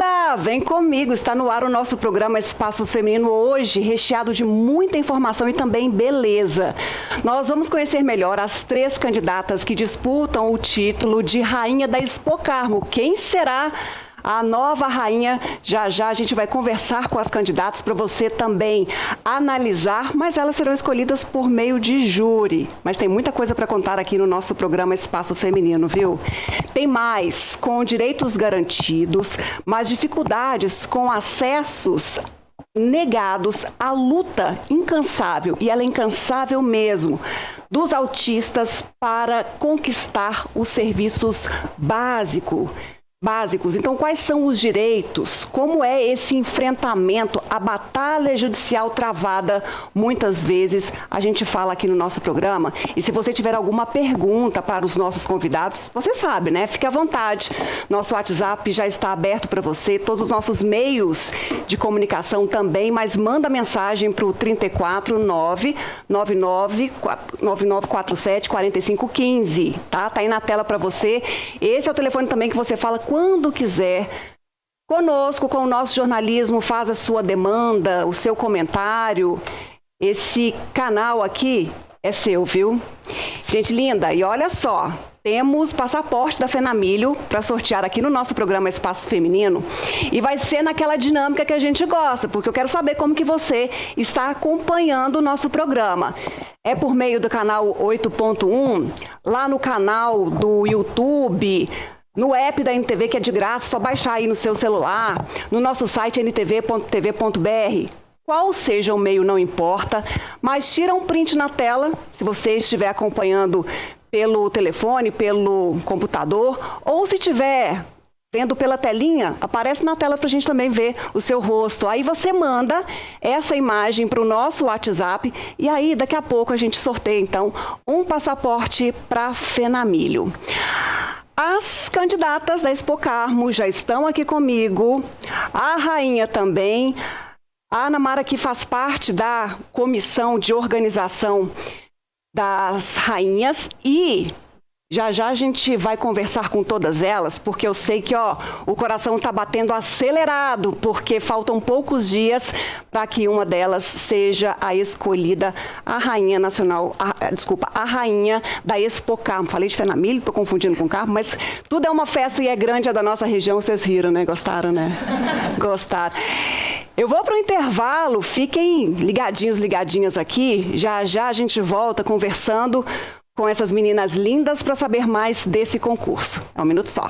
Linda, vem comigo, está no ar o nosso programa Espaço Feminino hoje, recheado de muita informação e também beleza. Nós vamos conhecer melhor as 3 candidatas que disputam o título de Rainha da Expocarmo. Quem será a nova rainha? Já já a gente vai conversar com as candidatas para você também analisar, mas elas serão escolhidas por meio de júri. Mas tem muita coisa para contar aqui no nosso programa Espaço Feminino, viu? Tem mais, com direitos garantidos, mas dificuldades com acessos negados, a luta incansável, e ela é incansável mesmo, dos autistas para conquistar os serviços básicos. Então, quais são os direitos? Como é esse enfrentamento, a batalha judicial travada? Muitas vezes a gente fala aqui no nosso programa. E se você tiver alguma pergunta para os nossos convidados, você sabe, né? Fique à vontade. Nosso WhatsApp já está aberto para você, todos os nossos meios de comunicação também, mas manda mensagem para o 349-9947-4515, tá? Tá aí na tela para você. Esse é o telefone também que você fala quando quiser conosco, com o nosso jornalismo, faz a sua demanda, o seu comentário. Esse canal aqui é seu, viu? Gente linda, e olha só, temos passaporte da Fenamilho para sortear aqui no nosso programa Espaço Feminino, e vai ser naquela dinâmica que a gente gosta, porque eu quero saber como que você está acompanhando o nosso programa. É por meio do canal 8.1, lá no canal do YouTube, no app da NTV, que é de graça, só baixar aí no seu celular, no nosso site ntv.tv.br. Qual seja o meio, não importa, mas tira um print na tela, se você estiver acompanhando pelo telefone, pelo computador, ou se estiver vendo pela telinha, aparece na tela para a gente também ver o seu rosto. Aí você manda essa imagem para o nosso WhatsApp e aí daqui a pouco a gente sorteia, então, um passaporte para Fenamilho. As candidatas da Expocarmo já estão aqui comigo, a rainha também, a Ana Mara, que faz parte da comissão de organização das rainhas, e já já a gente vai conversar com todas elas, porque eu sei que o coração está batendo acelerado, porque faltam poucos dias para que uma delas seja a escolhida, a rainha nacional, a rainha da Expocarmo. Falei de Fenamilho, estou confundindo com Carmo, mas tudo é uma festa e é grande, é da nossa região. Vocês riram, né? Gostaram, né? Gostaram. Eu vou para o intervalo, fiquem ligadinhas aqui, já já a gente volta conversando com essas meninas lindas para saber mais desse concurso. É um minuto só.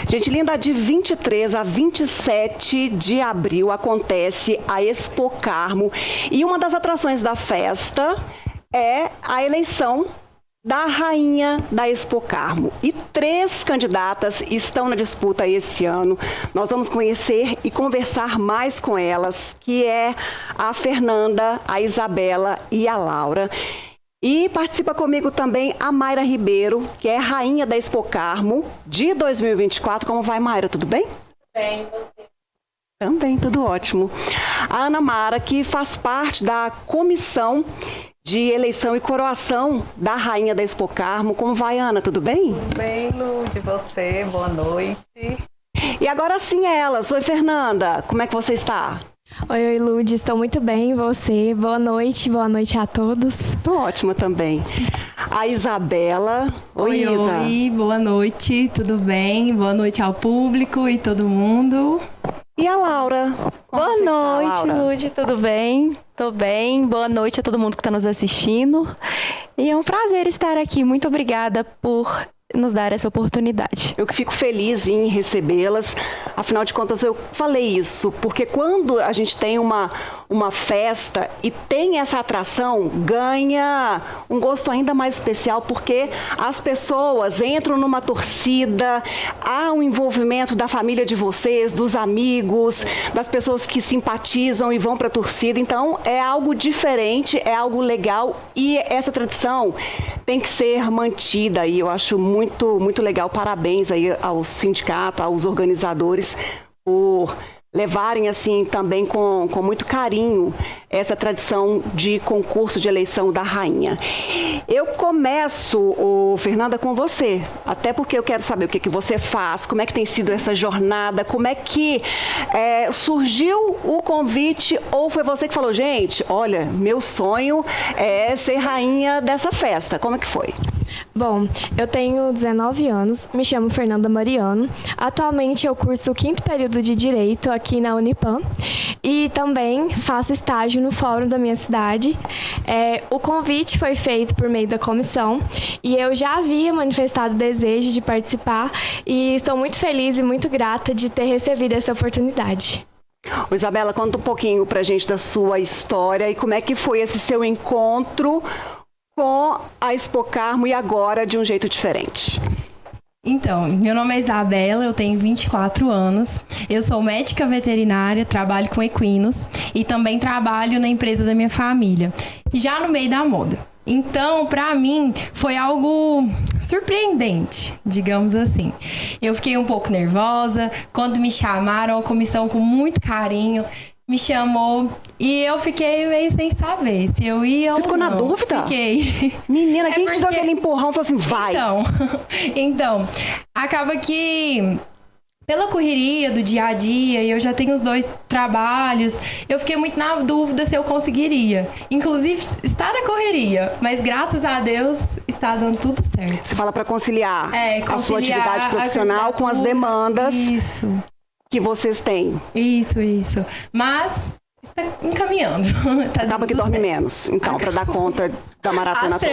Gente linda, de 23 a 27 de abril acontece a Expocarmo, e uma das atrações da festa é a eleição da rainha da Expocarmo. E 3 candidatas estão na disputa esse ano. Nós vamos conhecer e conversar mais com elas, que é a Fernanda, a Isabela e a Laura. E participa comigo também a Mayra Ribeiro, que é rainha da Expocarmo de 2024. Como vai, Mayra? Tudo bem? Bem, você? Também, tudo ótimo. A Ana Mara, que faz parte da comissão de eleição e coroação da rainha da Expocarmo. Como vai, Ana? Tudo bem? Tudo bem, Lu, de você. Boa noite. E agora sim elas. Oi, Fernanda. Como é que você está? Oi, Lud, estou muito bem, e você? Boa noite a todos. Estou ótima também. A Isabela. Oi, Isa. Oi, boa noite, tudo bem? Boa noite ao público e todo mundo. E a Laura? Boa noite, Lud, tudo bem? Tô bem, boa noite a todo mundo que está nos assistindo. E é um prazer estar aqui, muito obrigada por nos dar essa oportunidade. Eu que fico feliz em recebê-las. Afinal de contas, eu falei isso, porque quando a gente tem uma festa e tem essa atração, ganha um gosto ainda mais especial, porque as pessoas entram numa torcida, há um envolvimento da família de vocês, dos amigos, das pessoas que simpatizam e vão para a torcida. Então, é algo diferente, é algo legal, e essa tradição tem que ser mantida, e eu acho muito, muito legal. Parabéns aí ao sindicato, aos organizadores, por levarem assim também com muito carinho essa tradição de concurso de eleição da rainha. Eu começo, Fernanda, com você, até porque eu quero saber o que você faz, como é que tem sido essa jornada, como é que surgiu o convite, ou foi você que falou, gente, olha, meu sonho é ser rainha dessa festa. Como é que foi? Bom, eu tenho 19 anos, me chamo Fernanda Mariano. Atualmente eu curso o 5º período de Direito aqui na Unipam e também faço estágio no fórum da minha cidade. O convite foi feito por meio da comissão e eu já havia manifestado o desejo de participar e estou muito feliz e muito grata de ter recebido essa oportunidade. Isabela, conta um pouquinho pra gente da sua história e como é que foi esse seu encontro com a Expo Carmo e agora de um jeito diferente. Então, meu nome é Isabela, eu tenho 24 anos, eu sou médica veterinária, trabalho com equinos e também trabalho na empresa da minha família, já no meio da moda. Então, para mim, foi algo surpreendente, digamos assim. Eu fiquei um pouco nervosa, quando me chamaram, a comissão com muito carinho me chamou e eu fiquei meio sem saber se eu ia ou não. Ficou na dúvida? Fiquei. Menina, quem te deu aquele empurrão e falou assim, vai? Então, acaba que pela correria do dia a dia, e eu já tenho os 2 trabalhos, eu fiquei muito na dúvida se eu conseguiria. Inclusive, está na correria, mas graças a Deus está dando tudo certo. Você fala para conciliar a sua conciliar atividade profissional com as demandas que vocês têm. Isso. Mas está encaminhando. Acaba que dorme menos, então, para dar conta da maratona toda.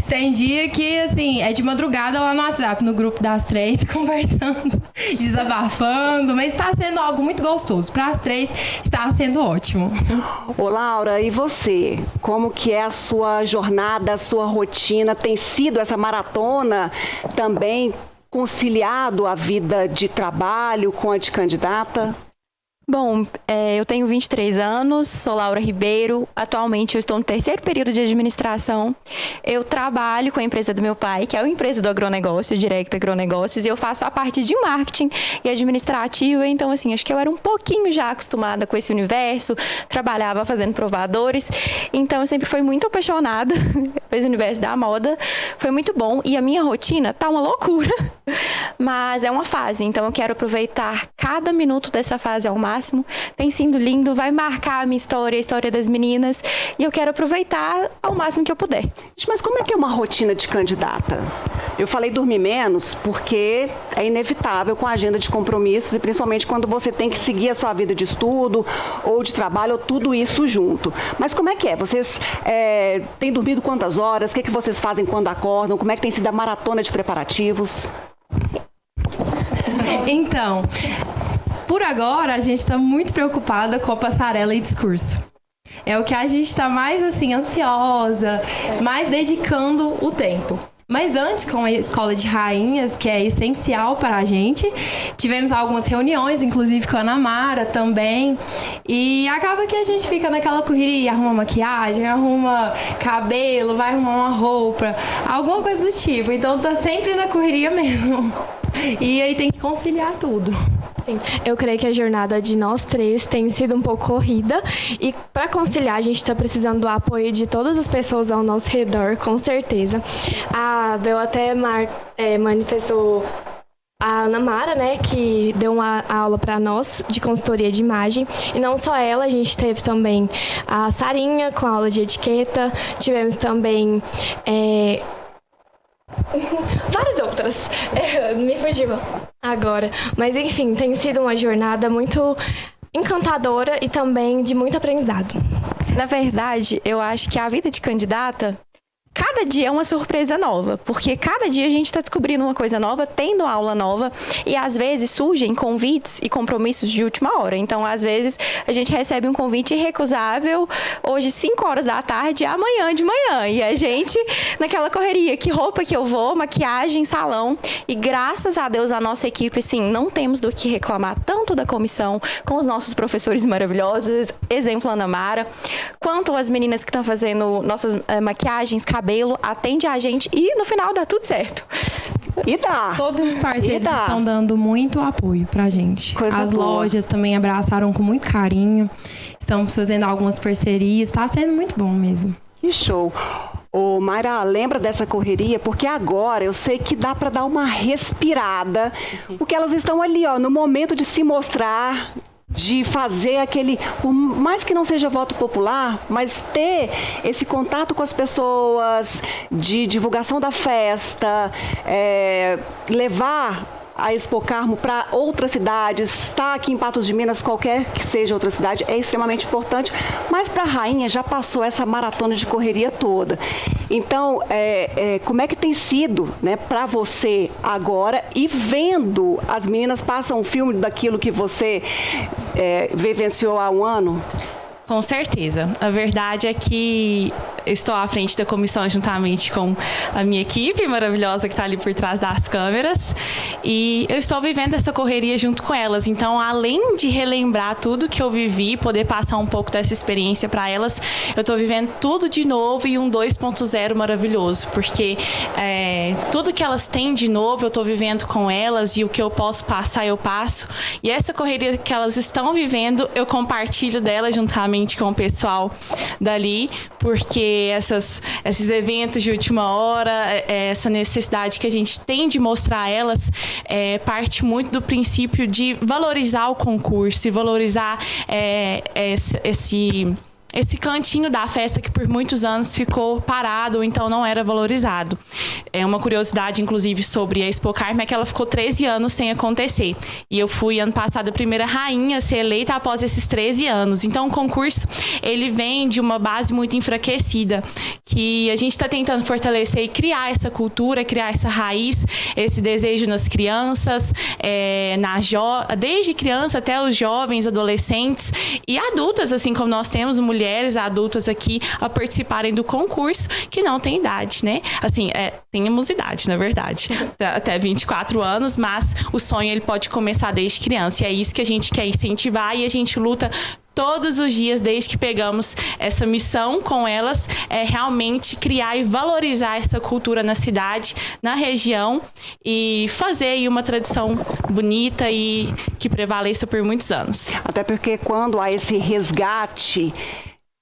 Tem dia que, assim, é de madrugada lá no WhatsApp, no grupo das 3, conversando, desabafando, mas está sendo algo muito gostoso. Para as 3, está sendo ótimo. Ô, Laura, e você? Como que é a sua jornada, a sua rotina? Tem sido essa maratona também conciliado a vida de trabalho com a de candidata? Bom, eu tenho 23 anos, sou Laura Ribeiro, atualmente eu estou no 3º período de administração. Eu trabalho com a empresa do meu pai, que é a empresa do agronegócio, Direct Agronegócios, e eu faço a parte de marketing e administrativo, então assim, acho que eu era um pouquinho já acostumada com esse universo, trabalhava fazendo provadores, então eu sempre fui muito apaixonada pelo universo da moda, foi muito bom e a minha rotina tá uma loucura, mas é uma fase, então eu quero aproveitar cada minuto dessa fase ao máximo. Tem sido lindo, vai marcar a minha história, a história das meninas, e eu quero aproveitar ao máximo que eu puder. Mas como é que é uma rotina de candidata? Eu falei dormir menos porque é inevitável com a agenda de compromissos e principalmente quando você tem que seguir a sua vida de estudo ou de trabalho ou tudo isso junto. Mas como é que é? Vocês têm dormido quantas horas? O que vocês fazem quando acordam? Como é que tem sido a maratona de preparativos? Então, por agora, a gente está muito preocupada com a passarela e discurso. É o que a gente está mais, assim, ansiosa, mais dedicando o tempo. Mas antes, com a Escola de Rainhas, que é essencial para a gente, tivemos algumas reuniões, inclusive com a Ana Mara também. E acaba que a gente fica naquela correria, arruma maquiagem, arruma cabelo, vai arrumar uma roupa, alguma coisa do tipo. Então tá sempre na correria mesmo. E aí tem que conciliar tudo. Sim, eu creio que a jornada de nós 3 tem sido um pouco corrida e para conciliar a gente está precisando do apoio de todas as pessoas ao nosso redor, com certeza. A Bel até manifestou a Ana Mara, né, que deu uma aula para nós de consultoria de imagem. E não só ela, a gente teve também a Sarinha com a aula de etiqueta, tivemos também várias outras, me fugiu agora, mas enfim, tem sido uma jornada muito encantadora e também de muito aprendizado. Na verdade, eu acho que a vida de candidata, cada dia é uma surpresa nova, porque cada dia a gente está descobrindo uma coisa nova, tendo aula nova, e às vezes surgem convites e compromissos de última hora. Então, às vezes, a gente recebe um convite irrecusável, hoje 5 horas da tarde, amanhã de manhã, e a gente naquela correria, que roupa que eu vou, maquiagem, salão, e graças a Deus a nossa equipe, sim, não temos do que reclamar, tanto da comissão, com os nossos professores maravilhosos, exemplo Ana Mara, quanto as meninas que estão fazendo nossas maquiagens, cabelo, atende a gente e no final dá tudo certo. E dá. Todos os parceiros dá. estão dando muito apoio pra gente. Coisa As boa. lojas também abraçaram com muito carinho. Estamos fazendo algumas parcerias. Tá sendo muito bom mesmo. Que show. Ô, Mayra, lembra dessa correria? Porque agora eu sei que dá para dar uma respirada, porque elas estão ali, ó, no momento de se mostrar, de fazer aquele, por mais que não seja voto popular, mas ter esse contato com as pessoas, de divulgação da festa, levar a Expo Carmo para outras cidades, está aqui em Patos de Minas, qualquer que seja outra cidade, é extremamente importante, mas para a Rainha já passou essa maratona de correria toda. Então, como é que tem sido, né, para você agora, e vendo as meninas passam um filme daquilo que você vivenciou há um ano? Com certeza. A verdade é que estou à frente da comissão juntamente com a minha equipe maravilhosa que está ali por trás das câmeras. E eu estou vivendo essa correria junto com elas. Então, além de relembrar tudo que eu vivi, poder passar um pouco dessa experiência para elas, eu estou vivendo tudo de novo e um 2.0 maravilhoso. Porque tudo que elas têm de novo, eu estou vivendo com elas, e o que eu posso passar, eu passo. E essa correria que elas estão vivendo, eu compartilho dela juntamente com o pessoal dali, porque esses eventos de última hora, essa necessidade que a gente tem de mostrar a elas, parte muito do princípio de valorizar o concurso e valorizar esse cantinho da festa que por muitos anos ficou parado ou então não era valorizado. Uma curiosidade, inclusive, sobre a Expo Carmo é que ela ficou 13 anos sem acontecer. E eu fui, ano passado, a primeira rainha a ser eleita após esses 13 anos. Então, o concurso, ele vem de uma base muito enfraquecida, que a gente está tentando fortalecer e criar essa cultura, criar essa raiz, esse desejo nas crianças, desde criança até os jovens, adolescentes e adultas, assim como nós temos mulheres adultas aqui a participarem do concurso, que não tem idade, né? Assim, temos idade, na verdade, até 24 anos, mas o sonho ele pode começar desde criança, e é isso que a gente quer incentivar, e a gente luta todos os dias, desde que pegamos essa missão com elas, realmente criar e valorizar essa cultura na cidade, na região, e fazer aí uma tradição bonita e que prevaleça por muitos anos. Até porque quando há esse resgate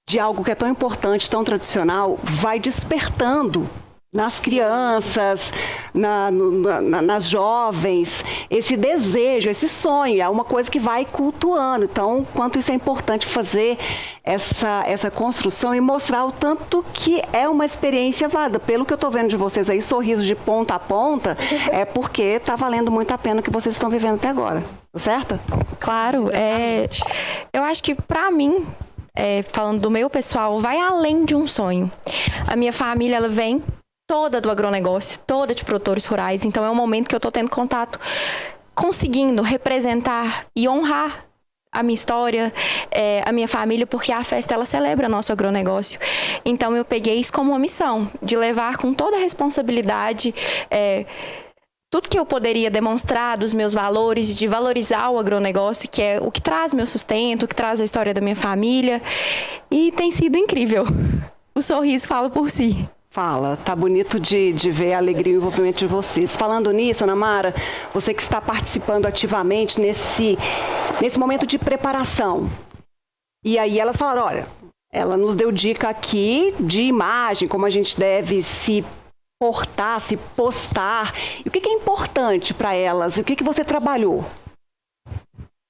de algo que é tão importante, tão tradicional, vai despertando nas crianças, nas jovens, esse desejo, esse sonho, é uma coisa que vai cultuando. Então, quanto isso é importante fazer essa construção e mostrar o tanto que é uma experiência válida. Pelo que eu estou vendo de vocês aí, sorriso de ponta a ponta, é porque está valendo muito a pena o que vocês estão vivendo até agora. Certo? Claro. Eu acho que, para mim, falando do meu pessoal, vai além de um sonho. A minha família, ela vem toda do agronegócio, toda de produtores rurais. Então, é um momento que eu estou tendo contato, conseguindo representar e honrar a minha história, a minha família, porque a festa, ela celebra nosso agronegócio. Então, eu peguei isso como uma missão, de levar com toda a responsabilidade tudo que eu poderia demonstrar dos meus valores, de valorizar o agronegócio, que é o que traz meu sustento, o que traz a história da minha família. E tem sido incrível. O sorriso fala por si. Fala, tá bonito de ver a alegria e o envolvimento de vocês. Falando nisso, Ana Mara, você que está participando ativamente nesse momento de preparação. E aí elas falaram, olha, ela nos deu dica aqui de imagem, como a gente deve se portar, se postar. E o que é importante para elas? E o que você trabalhou?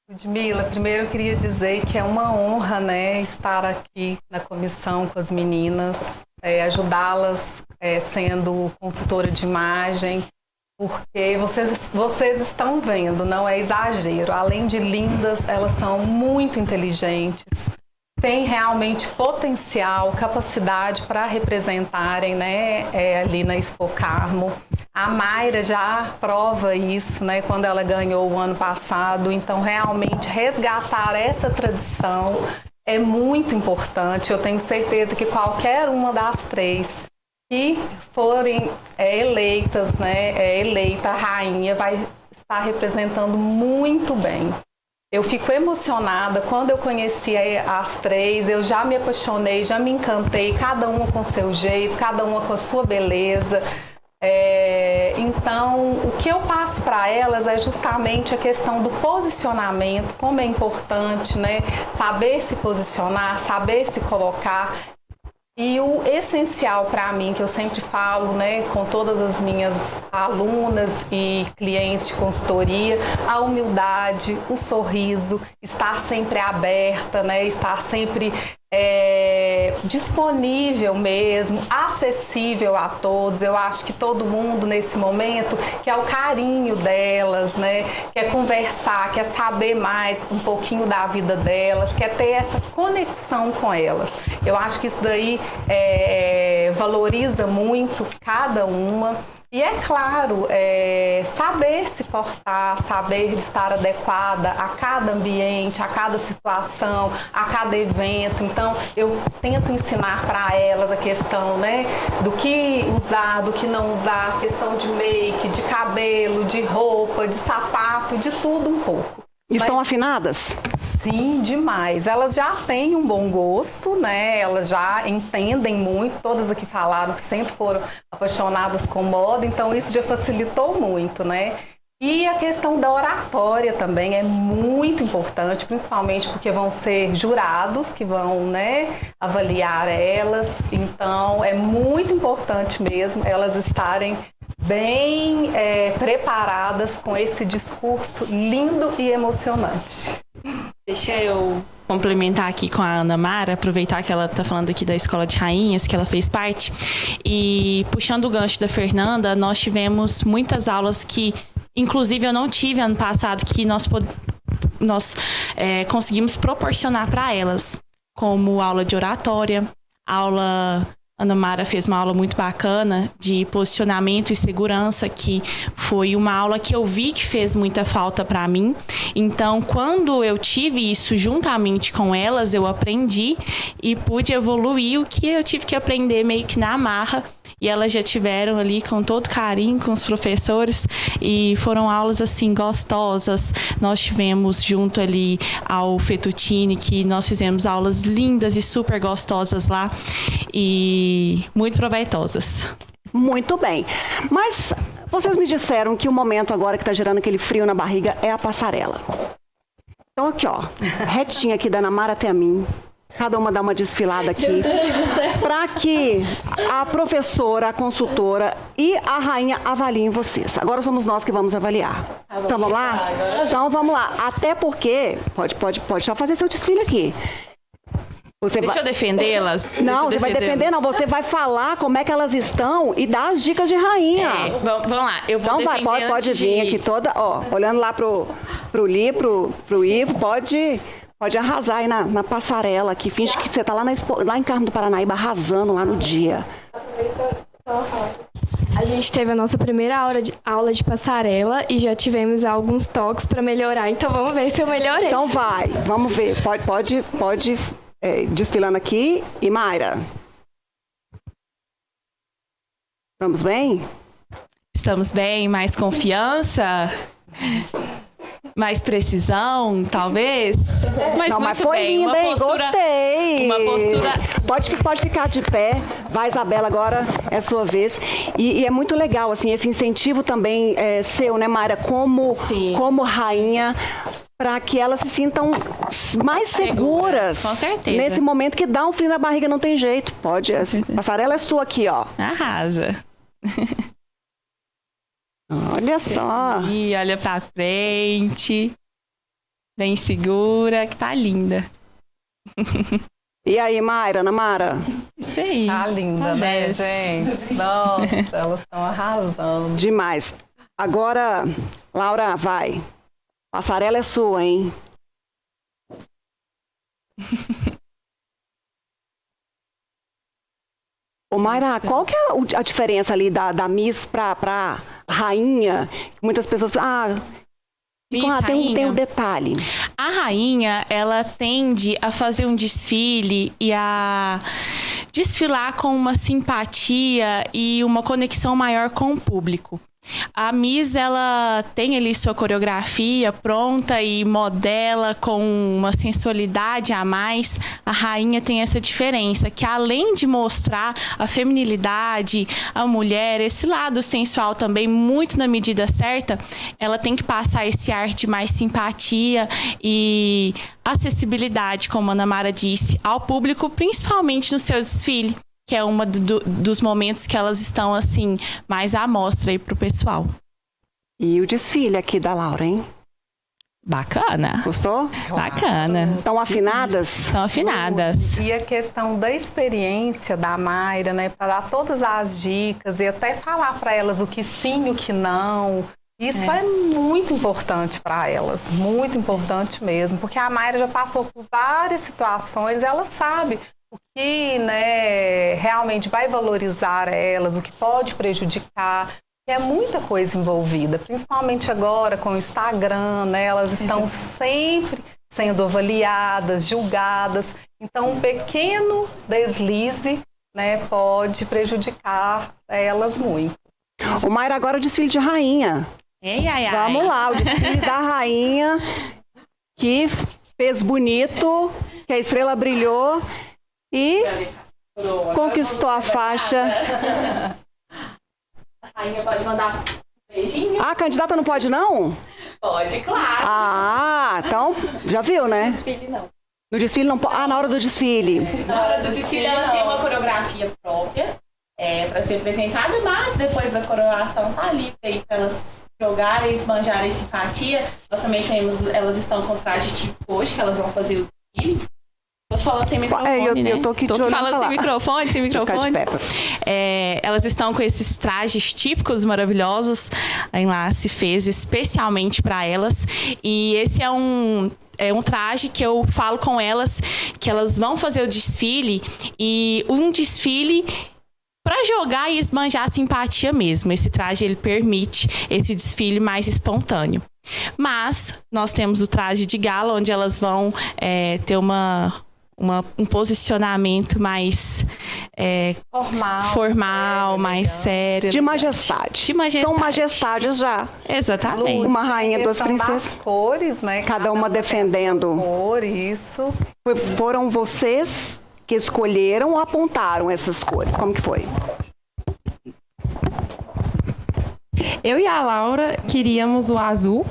Ludmila, primeiro eu queria dizer que é uma honra, né, estar aqui na comissão com as meninas, ajudá-las sendo consultora de imagem, porque vocês estão vendo, não é exagero. Além de lindas, elas são muito inteligentes, têm realmente potencial, capacidade para representarem, né, ali na Expo Carmo. A Mayra já prova isso, né, quando ela ganhou o ano passado. Então, realmente, resgatar essa tradição é muito importante. Eu tenho certeza que qualquer uma das três que forem eleitas, né, eleita a rainha, vai estar representando muito bem. Eu fico emocionada quando eu conheci as três, eu já me apaixonei, já me encantei, cada uma com seu jeito, cada uma com a sua beleza. Então, o que eu passo para elas é justamente a questão do posicionamento, como é importante, né? Saber se posicionar, saber se colocar. E o essencial para mim, que eu sempre falo, né, com todas as minhas alunas e clientes de consultoria, a humildade, o sorriso, estar sempre aberta, né, estar sempre disponível mesmo, acessível a todos. Eu acho que todo mundo nesse momento quer o carinho delas, né? Quer conversar, quer saber mais um pouquinho da vida delas, quer ter essa conexão com elas. Eu acho que isso daí valoriza muito cada uma. E é claro, saber se portar, saber estar adequada a cada ambiente, a cada situação, a cada evento. Então, eu tento ensinar para elas a questão, né, do que usar, do que não usar, questão de make, de cabelo, de roupa, de sapato, de tudo um pouco. Estão afinadas? Sim, demais. Elas já têm um bom gosto, né? Elas já entendem muito. Todas aqui falaram que sempre foram apaixonadas com moda, então isso já facilitou muito, né? E a questão da oratória também é muito importante, principalmente porque vão ser jurados que vão, né, avaliar elas. Então, é muito importante mesmo elas estarem bem preparadas com esse discurso lindo e emocionante. Deixa eu complementar aqui com a Ana Mara, aproveitar que ela está falando aqui da Escola de Rainhas, que ela fez parte. E puxando o gancho da Fernanda, nós tivemos muitas aulas que, inclusive, eu não tive ano passado, que nós conseguimos proporcionar para elas, como aula de oratória, Ana Mara fez uma aula muito bacana de posicionamento e segurança, que foi uma aula que eu vi que fez muita falta para mim. Então, quando eu tive isso juntamente com elas, eu aprendi e pude evoluir o que eu tive que aprender meio que na marra. E elas já tiveram ali com todo carinho com os professores e foram aulas assim gostosas. Nós tivemos junto ali ao Fettuccine, que nós fizemos aulas lindas e super gostosas lá e muito proveitosas. Muito bem. Mas vocês me disseram que o momento agora que está gerando aquele frio na barriga é a passarela. Então aqui, ó, retinha aqui da Ana Mara até a mim. Cada uma dá uma desfilada aqui, para que a professora, a consultora e a rainha avaliem vocês. Agora somos nós que vamos avaliar. Então vamos lá? Então vamos lá. Até porque, pode só fazer seu desfile aqui. Deixa eu defendê-las. Não, você vai defender, não. Você vai falar como é que elas estão e dar as dicas de rainha. Vamos lá. Eu vou então defender pode vir aqui toda, ó, olhando lá pro Ivo, pode arrasar aí na passarela aqui. Finge que você tá lá em Carmo do Paranaíba arrasando lá no dia. A gente teve a nossa primeira aula de passarela e já tivemos alguns toques para melhorar. Então vamos ver se eu melhorei. Então vai, vamos ver. Pode desfilando aqui. E Mayra? Estamos bem? Estamos bem, mais confiança? Mais precisão, talvez? Mas não, muito mas foi bem. linda, hein? Gostei. Uma postura... Pode ficar de pé. Vai, Isabela, agora é sua vez. E é muito legal, assim, esse incentivo também seu, né, Mayra? Como rainha, para que elas se sintam mais seguras. Com certeza. Nesse momento que dá um frio na barriga, não tem jeito. Pode. A passarela é sua aqui, ó. Arrasa. Olha só. E olha pra frente. Bem segura, que tá linda. E aí, Mayra, Ana Mara? Isso aí. Tá linda, né, gente? Nossa, elas estão arrasando. Demais. Agora, Laura, vai. Passarela é sua, hein? Ô, Mayra, qual que é a diferença ali da Miss pra rainha? Muitas pessoas... tem um detalhe. A rainha, ela tende a fazer um desfile e a desfilar com uma simpatia e uma conexão maior com o público. A Miss, ela tem ali sua coreografia pronta e modela com uma sensualidade a mais. A rainha tem essa diferença, que além de mostrar a feminilidade, a mulher, esse lado sensual também, muito na medida certa, ela tem que passar esse ar de mais simpatia e acessibilidade, como a Ana Mara disse, ao público, principalmente no seu desfile, que é um dos momentos que elas estão, assim, mais à mostra aí pro pessoal. E o desfile aqui da Laura, hein? Bacana. Gostou? Bacana. Estão afinadas? Estão afinadas. E a questão da experiência da Mayra, né, para dar todas as dicas e até falar para elas o que sim e o que não. Isso é muito importante para elas, muito importante mesmo, porque a Mayra já passou por várias situações, ela sabe o que, né, realmente vai valorizar elas, o que pode prejudicar. É muita coisa envolvida, principalmente agora com o Instagram, né? Elas estão sempre sendo avaliadas, julgadas. Então, um pequeno deslize, né, pode prejudicar elas muito. O Mayra agora é o desfile de rainha. Vamos lá, o desfile da rainha, que fez bonito, que a estrela brilhou e conquistou a faixa. A rainha pode mandar um beijinho? Ah, a candidata não pode, não? Pode, claro. Ah, então, já viu, né? No desfile, não. No desfile não pode. Ah, na hora do desfile. Na hora do desfile, elas têm uma coreografia própria para ser apresentada, mas depois da coroação tá ali para elas jogarem, esbanjarem simpatia. Nós também temos, elas estão com traje típico hoje, que elas vão fazer o desfile. Tô falando sem microfone, né? Eu tô aqui falando sem microfone. Elas estão com esses trajes típicos maravilhosos. Aí lá se fez especialmente para elas. E esse é um traje que eu falo com elas, que elas vão fazer o desfile. E um desfile para jogar e esbanjar a simpatia mesmo. Esse traje, ele permite esse desfile mais espontâneo. Mas nós temos o traje de gala, onde elas vão ter um posicionamento mais formal, mais sério. De majestade. São majestades já. Exatamente. Uma rainha, duas princesas. Das cores, né? Cada uma defendendo. Cor, isso. Foram vocês que escolheram ou apontaram essas cores? Como que foi? Eu e a Laura queríamos o azul.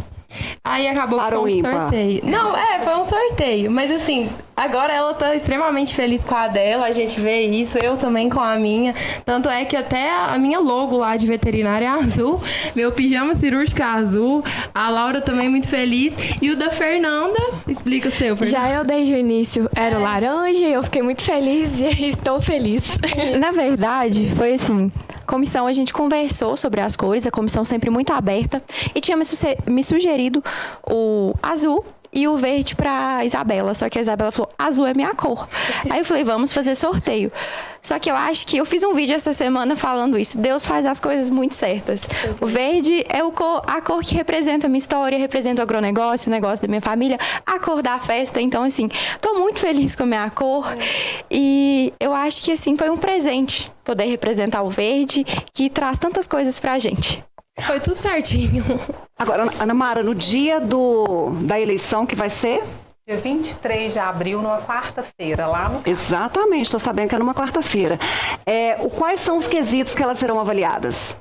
Aí acabou que foi um sorteio. Não, foi um sorteio. Mas assim, agora ela tá extremamente feliz com a dela. A gente vê isso, eu também com a minha. Tanto é que até a minha logo lá de veterinária é azul. Meu pijama cirúrgico é azul. A Laura também muito feliz. E o da Fernanda, explica o seu, Fernanda. Já eu desde o início era o laranja e eu fiquei muito feliz e estou feliz. Na verdade, foi assim... Comissão, a gente conversou sobre as cores, a comissão sempre muito aberta, e tinha me sugerido o azul e o verde para Isabela, só que a Isabela falou, azul é minha cor. Aí eu falei, vamos fazer sorteio. Só que eu acho que eu fiz um vídeo essa semana falando isso, Deus faz as coisas muito certas. O verde é a cor que representa a minha história, representa o agronegócio, o negócio da minha família, a cor da festa. Então, assim, tô muito feliz com a minha cor e eu acho que, assim, foi um presente poder representar o verde, que traz tantas coisas pra gente. Foi tudo certinho. Agora, Ana Mara, no dia da eleição, que vai ser? Dia 23 de abril, numa quarta-feira, lá no... Exatamente, estou sabendo que é numa quarta-feira. Quais são os quesitos que elas serão avaliadas?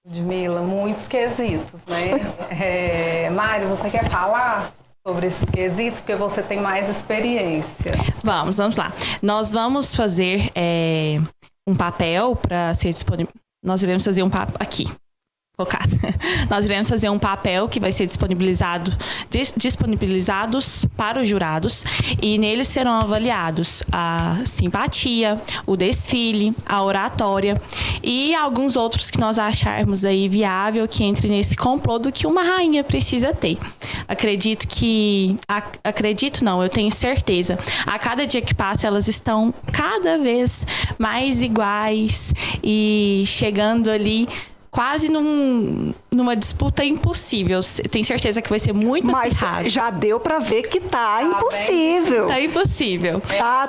Ludmila, muitos quesitos, né? Mário, você quer falar sobre esses quesitos? Porque você tem mais experiência. Vamos lá. Nós vamos fazer um papel para ser disponível. Nós iremos fazer um papel aqui. Focado. Nós iremos fazer um papel que vai ser disponibilizados para os jurados e neles serão avaliados a simpatia, o desfile, a oratória e alguns outros que nós acharmos aí viável que entre nesse complô do que uma rainha precisa ter. Eu tenho certeza. A cada dia que passa, elas estão cada vez mais iguais e chegando ali quase numa disputa impossível. Tenho certeza que vai ser muito acirrado. Já deu pra ver que tá impossível. Tá impossível.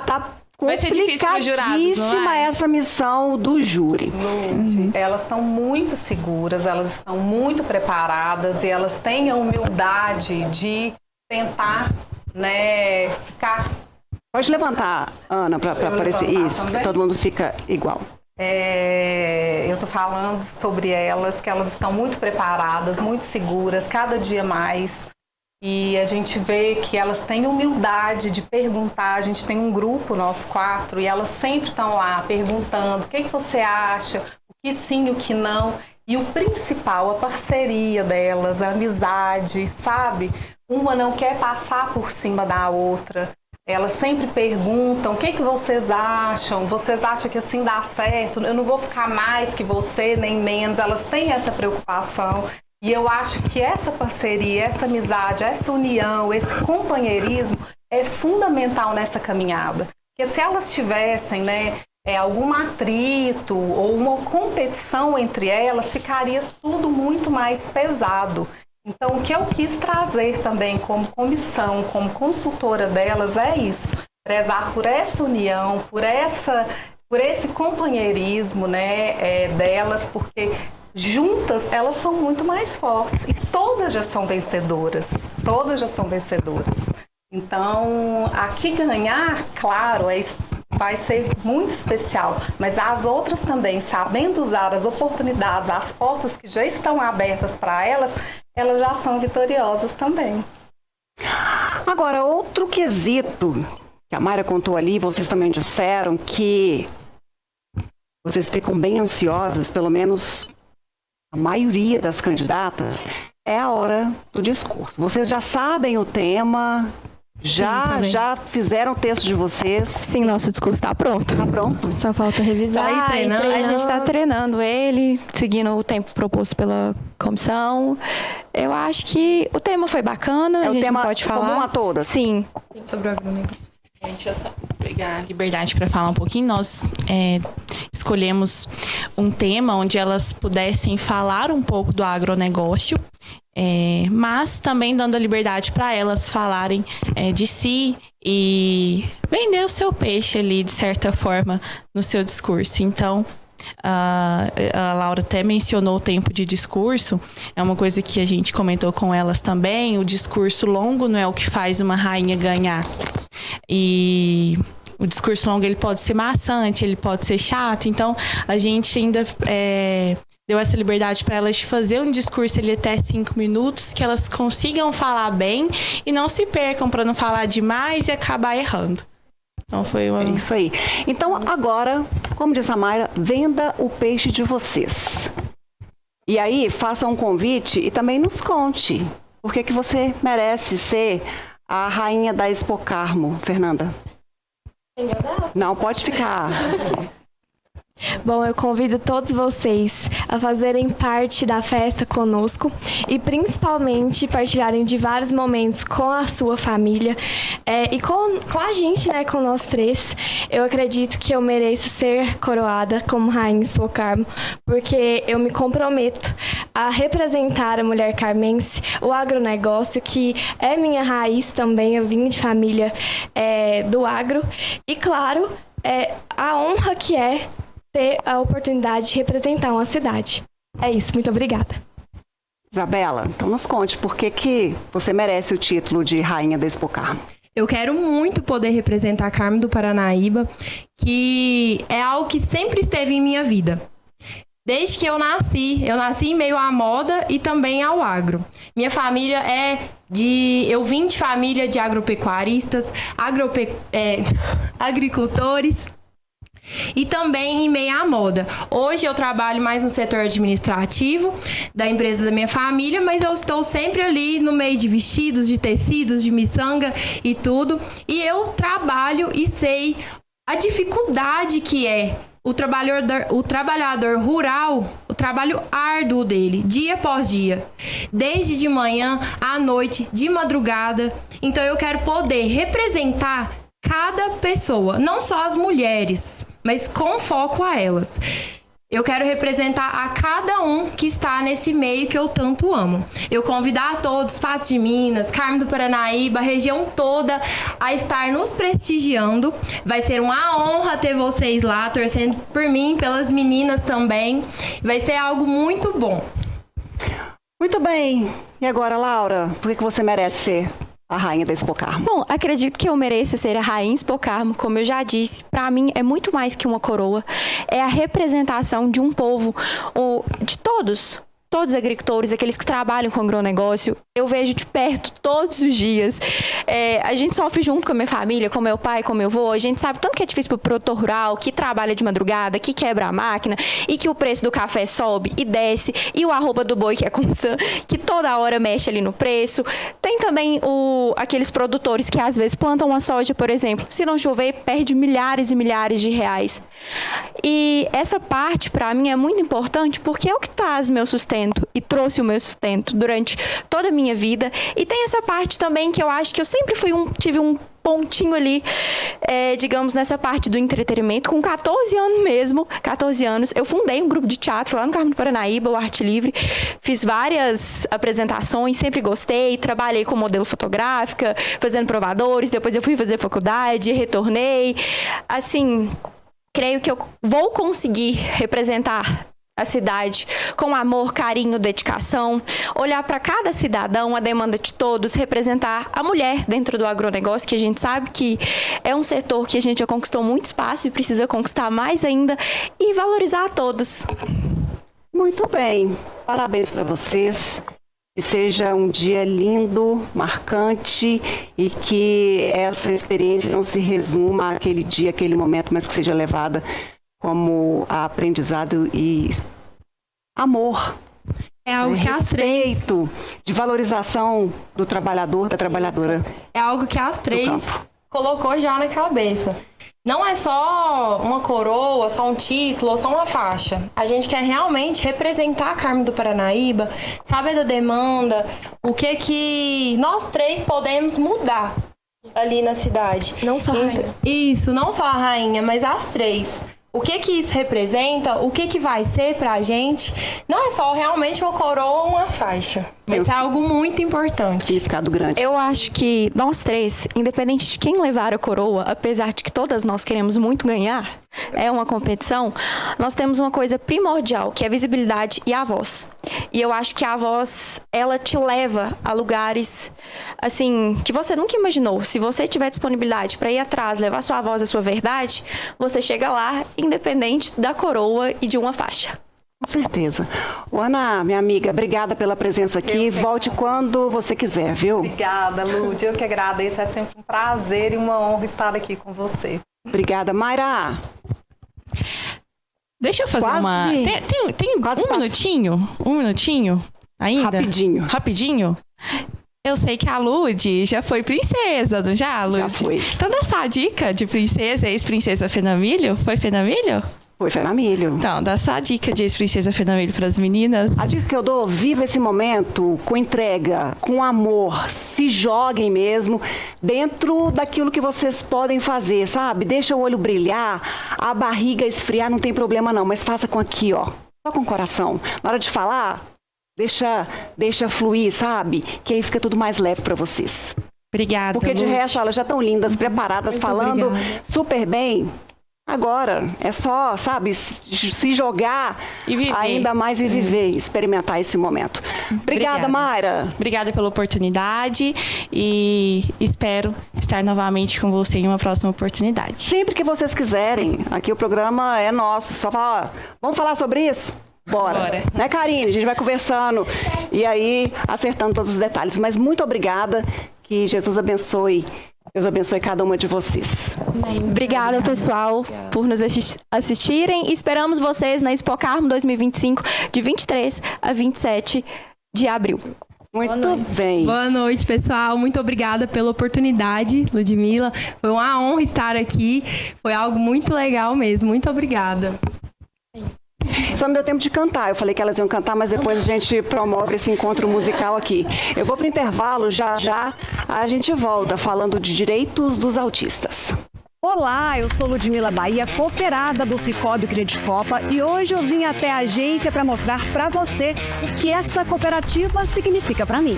Tá vai ser difícil para os jurados, não complicadíssima é? essa missão do júri. Elas estão muito seguras, elas estão muito preparadas e elas têm a humildade de tentar, né, ficar... Pode levantar, Ana, para aparecer isso, também? todo mundo fica igual. Eu estou falando sobre elas, que elas estão muito preparadas, muito seguras, cada dia mais. E a gente vê que elas têm humildade de perguntar. A gente tem um grupo, nós 4, e elas sempre estão lá perguntando o que você acha, o que sim, o que não. E o principal, a parceria delas, a amizade, sabe? Uma não quer passar por cima da outra. Elas sempre perguntam, o que vocês acham? Vocês acham que assim dá certo? Eu não vou ficar mais que você, nem menos. Elas têm essa preocupação. E eu acho que essa parceria, essa amizade, essa união, esse companheirismo é fundamental nessa caminhada. Porque se elas tivessem, né, algum atrito ou uma competição entre elas, ficaria tudo muito mais pesado. Então, o que eu quis trazer também como comissão, como consultora delas, é isso. Prezar por essa união, por esse companheirismo, né, delas, porque juntas elas são muito mais fortes. E todas já são vencedoras. Todas já são vencedoras. Então, aqui ganhar, claro, vai ser muito especial, mas as outras também, sabendo usar as oportunidades, as portas que já estão abertas para elas já são vitoriosas também. Agora, outro quesito que a Mayra contou ali, vocês também disseram que vocês ficam bem ansiosas, pelo menos a maioria das candidatas, é a hora do discurso. Vocês já sabem o tema... Já fizeram o texto de vocês? Sim, nosso discurso está pronto. Tá pronto? Só falta revisar. Tá aí treinando. A gente está treinando ele, seguindo o tempo proposto pela comissão. Eu acho que o tema foi bacana, a gente pode falar. Comum a todas? Sim. Sobre o agronegócio. Deixa eu só pegar a liberdade para falar um pouquinho. Nós escolhemos um tema onde elas pudessem falar um pouco do agronegócio, mas também dando a liberdade para elas falarem de si e vender o seu peixe ali, de certa forma, no seu discurso. Então, a Laura até mencionou o tempo de discurso, é uma coisa que a gente comentou com elas também. O discurso longo não é o que faz uma rainha ganhar. E o discurso longo, ele pode ser maçante, ele pode ser chato. Então, a gente ainda deu essa liberdade para elas de fazer um discurso ali até 5 minutos, que elas consigam falar bem e não se percam para não falar demais e acabar errando. Então, foi uma... É isso aí. Então, agora, como diz a Mayra, venda o peixe de vocês. E aí, faça um convite e também nos conte por que você merece ser a rainha da Expo Carmo, Fernanda. Não, pode ficar. Bom, eu convido todos vocês a fazerem parte da festa conosco e principalmente partilharem de vários momentos com a sua família e com a gente, né, com nós 3. Eu acredito que eu mereço ser coroada como rainha Expo Carmo, porque eu me comprometo a representar a mulher carmense, o agronegócio, que é minha raiz também. Eu vim de família do agro e, claro, a honra que é ter a oportunidade de representar uma cidade. É isso, muito obrigada. Isabela, então nos conte por que você merece o título de rainha da Expo Carmo. Eu quero muito poder representar a Carmo do Paranaíba, que é algo que sempre esteve em minha vida. Desde que eu nasci em meio à moda e também ao agro. Minha família eu vim de família de agropecuaristas, agricultores, e também em meio à moda. Hoje eu trabalho mais no setor administrativo da empresa da minha família, mas eu estou sempre ali no meio de vestidos, de tecidos, de miçanga e tudo. E eu trabalho e sei a dificuldade que é o trabalhador rural, o trabalho árduo dele, dia após dia, desde de manhã à noite, de madrugada. Então eu quero poder representar cada pessoa, não só as mulheres, mas com foco a elas. Eu quero representar a cada um que está nesse meio que eu tanto amo. Eu convidar a todos, Patos de Minas, Carmo do Paranaíba, a região toda, a estar nos prestigiando. Vai ser uma honra ter vocês lá, torcendo por mim, pelas meninas também. Vai ser algo muito bom. Muito bem. E agora, Laura, por que você merece ser a rainha da Expo Carmo? Bom, acredito que eu mereço ser a rainha Expo Carmo, como eu já disse. Para mim é muito mais que uma coroa. É a representação de um povo, de todos os agricultores, aqueles que trabalham com agronegócio. Eu vejo de perto todos os dias. A gente sofre junto com a minha família, com meu pai, com meu avô. A gente sabe tanto que é difícil para o produtor rural, que trabalha de madrugada, que quebra a máquina e que o preço do café sobe e desce. E o arroba do boi que é constante, que toda hora mexe ali no preço. Tem também aqueles produtores que às vezes plantam uma soja, por exemplo. Se não chover, perde milhares e milhares de reais. E essa parte, para mim, é muito importante porque é o que traz meu sustento e trouxe o meu sustento durante toda a minha vida. E tem essa parte também que eu acho que eu sempre tive um pontinho ali, digamos, nessa parte do entretenimento. Com 14 anos mesmo, 14 anos, eu fundei um grupo de teatro lá no Carmo do Paranaíba, o Arte Livre. Fiz várias apresentações, sempre gostei, trabalhei com modelo fotográfica, fazendo provadores, depois eu fui fazer faculdade, retornei. Assim, creio que eu vou conseguir representar a cidade com amor, carinho, dedicação, olhar para cada cidadão, a demanda de todos, representar a mulher dentro do agronegócio, que a gente sabe que é um setor que a gente já conquistou muito espaço e precisa conquistar mais ainda, e valorizar a todos. Muito bem, parabéns para vocês. Que seja um dia lindo, marcante e que essa experiência não se resuma àquele dia, àquele momento, mas que seja levada como aprendizado e amor. É algo que as três... Respeito, de valorização do trabalhador, da trabalhadora. É algo que as três colocou já na cabeça. Não é só uma coroa, só um título ou só uma faixa. A gente quer realmente representar a Carmo do Paranaíba, saber da demanda, o que nós três podemos mudar ali na cidade. Não só a rainha. Isso, não só a rainha, mas as três. O que isso representa, o que vai ser pra gente, não é só realmente uma coroa ou uma faixa. Mas é algo muito importante. Significado grande. Eu acho que nós três, independente de quem levar a coroa, apesar de que todas nós queremos muito ganhar, é uma competição, nós temos uma coisa primordial, que é a visibilidade e a voz. E eu acho que a voz, ela te leva a lugares, assim, que você nunca imaginou. Se você tiver disponibilidade para ir atrás, levar sua voz, a sua verdade, você chega lá, independente da coroa e de uma faixa. Com certeza. Ana, minha amiga, obrigada pela presença aqui. Volte quando você quiser, viu? Obrigada, Lúdia. Eu que agradeço. É sempre um prazer e uma honra estar aqui com você. Obrigada. Mayra. Deixa eu fazer uma... Tem um minutinho ainda? Rapidinho? Eu sei que a Lud já foi princesa, não já, Lud? Já foi. Então dá só a dica de princesa, ex-princesa Fenamilho. Foi Fenamilho? Foi Fenamilho. Então, dá só a dica de ex-princesa Fenamilho para as meninas. A dica que eu dou, viva esse momento com entrega, com amor. Se joguem mesmo dentro daquilo que vocês podem fazer, sabe? Deixa o olho brilhar, a barriga esfriar, não tem problema não, mas faça com aqui, ó. Só com o coração. Na hora de falar, deixa fluir, sabe? Que aí fica tudo mais leve para vocês. Obrigada, Porque de Lud. resto, elas já estão lindas, preparadas, Muito falando obrigada. super bem. Agora, é só, sabe, se jogar E viver. ainda mais e viver, experimentar esse momento. Obrigada, Mayra. Obrigada pela oportunidade e espero estar novamente com você em uma próxima oportunidade. Sempre que vocês quiserem, aqui o programa é nosso. Só falar, vamos falar sobre isso? Bora. Né, Karine? A gente vai conversando e aí acertando todos os detalhes. Mas muito obrigada, que Jesus abençoe. Deus abençoe cada uma de vocês. Obrigada, pessoal, por nos assistirem. Esperamos vocês na Expo Carmo 2025, de 23 a 27 de abril. Muito bem. Boa noite, pessoal. Muito obrigada pela oportunidade, Ludmila. Foi uma honra estar aqui. Foi algo muito legal mesmo. Muito obrigada. Só não deu tempo de cantar. Eu falei que elas iam cantar, mas depois a gente promove esse encontro musical aqui. Eu vou para o intervalo, já a gente volta falando de direitos dos autistas. Olá, eu sou Ludmila Bahia, cooperada do Sicoob Credicopa, e hoje eu vim até a agência para mostrar para você o que essa cooperativa significa para mim.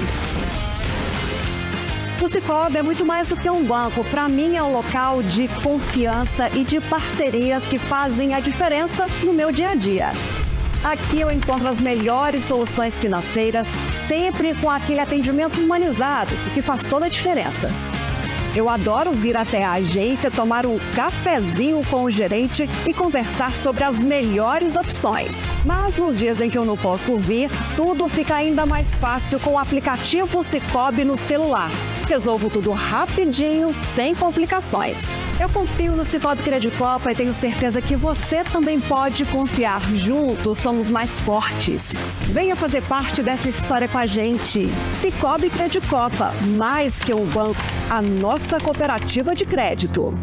O Sicoob é muito mais do que um banco. Para mim é um local de confiança e de parcerias que fazem a diferença no meu dia a dia. Aqui eu encontro as melhores soluções financeiras, sempre com aquele atendimento humanizado, que faz toda a diferença. Eu adoro vir até a agência, tomar um cafezinho com o gerente e conversar sobre as melhores opções. Mas nos dias em que eu não posso vir, tudo fica ainda mais fácil com o aplicativo Sicoob no celular. Resolvo tudo rapidinho, sem complicações. Eu confio no Sicoob Credicopa e tenho certeza que você também pode confiar. Juntos somos mais fortes. Venha fazer parte dessa história com a gente. Sicoob Credicopa, mais que um banco, a nossa cooperativa de crédito.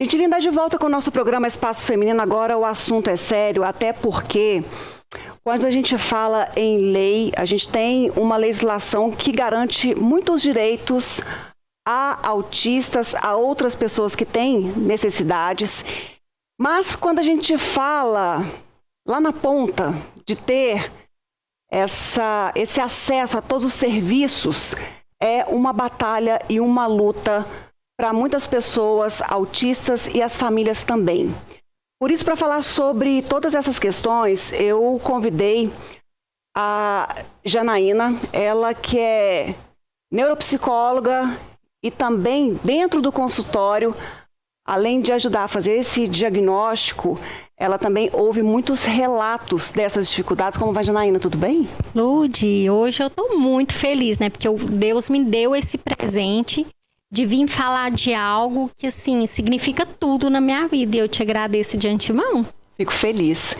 Gente linda, de volta com o nosso programa Espaço Feminino. Agora o assunto é sério, até porque quando a gente fala em lei, a gente tem uma legislação que garante muitos direitos a autistas, a outras pessoas que têm necessidades. Mas quando a gente fala lá na ponta de ter esse acesso a todos os serviços, é uma batalha e uma luta para muitas pessoas autistas e as famílias também. Por isso, para falar sobre todas essas questões, eu convidei a Janaína, ela que é neuropsicóloga e também dentro do consultório, além de ajudar a fazer esse diagnóstico, ela também ouve muitos relatos dessas dificuldades. Como vai, Janaína? Tudo bem? Ludi, hoje eu estou muito feliz, né? Porque Deus me deu esse presente de vir falar de algo que, assim, significa tudo na minha vida. E eu te agradeço de antemão. Fico feliz.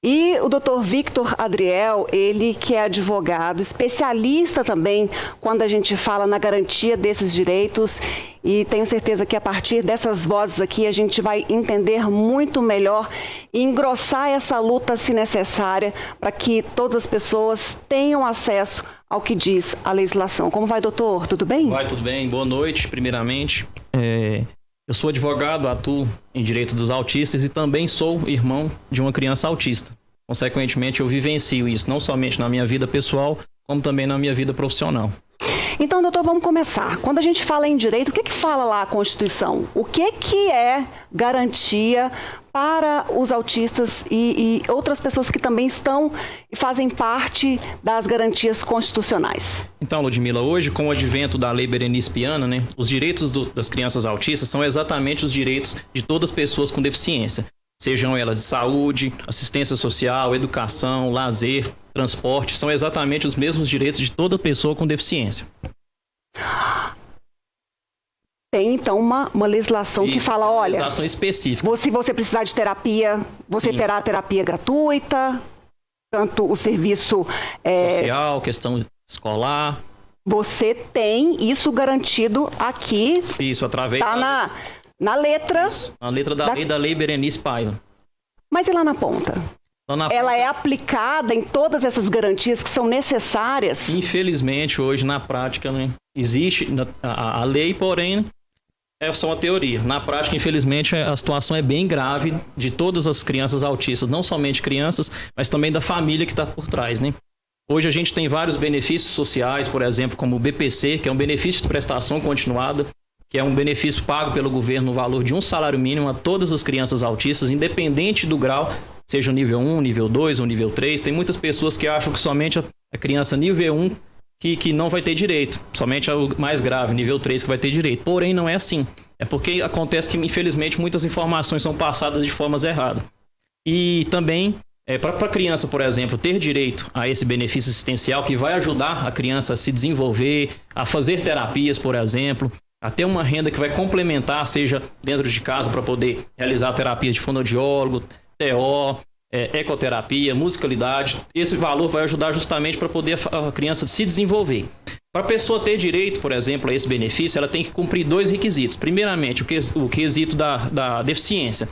E o Dr. Victor Adriel, ele que é advogado, especialista também quando a gente fala na garantia desses direitos, e tenho certeza que a partir dessas vozes aqui a gente vai entender muito melhor e engrossar essa luta se necessária para que todas as pessoas tenham acesso ao que diz a legislação. Como vai, doutor? Tudo bem? Vai, tudo bem. Boa noite, primeiramente. Eu sou advogado, atuo em direito dos autistas e também sou irmão de uma criança autista. Consequentemente, eu vivencio isso não somente na minha vida pessoal, como também na minha vida profissional. Então, doutor, vamos começar. Quando a gente fala em direito, o que fala lá a Constituição? O que é garantia para os autistas e outras pessoas que também estão e fazem parte das garantias constitucionais? Então, Ludmila, hoje, com o advento da Lei Berenice Piana, né, os direitos das crianças autistas são exatamente os direitos de todas as pessoas com deficiência. Sejam elas de saúde, assistência social, educação, lazer, transporte, são exatamente os mesmos direitos de toda pessoa com deficiência. Tem, então, uma legislação que fala, olha... legislação específica. Se você precisar de terapia, você Sim. terá terapia gratuita, tanto o serviço... social, questão escolar... Você tem isso garantido aqui... Isso, através... Tá na letra... Isso, na letra da Lei Berenice Paiva. Mas e lá na ponta? Ela é aplicada em todas essas garantias que são necessárias? Infelizmente, hoje, na prática, né, existe a lei, porém, é só uma teoria. Na prática, infelizmente, a situação é bem grave de todas as crianças autistas, não somente crianças, mas também da família que está por trás, né? Hoje a gente tem vários benefícios sociais, por exemplo, como o BPC, que é um benefício de prestação continuada, que é um benefício pago pelo governo no valor de um salário mínimo a todas as crianças autistas, independente do grau, seja o nível 1, nível 2 ou nível 3. Tem muitas pessoas que acham que somente a criança nível 1 que não vai ter direito, somente o mais grave, nível 3, que vai ter direito. Porém, não é assim. É porque acontece que, infelizmente, muitas informações são passadas de formas erradas. E também, para a criança, por exemplo, ter direito a esse benefício assistencial que vai ajudar a criança a se desenvolver, a fazer terapias, por exemplo, a ter uma renda que vai complementar, seja dentro de casa para poder realizar terapias de fonoaudiólogo, TO, ecoterapia, musicalidade. Esse valor vai ajudar justamente para poder a criança se desenvolver. Para a pessoa ter direito, por exemplo, a esse benefício, ela tem que cumprir 2 requisitos. Primeiramente, o quesito da deficiência.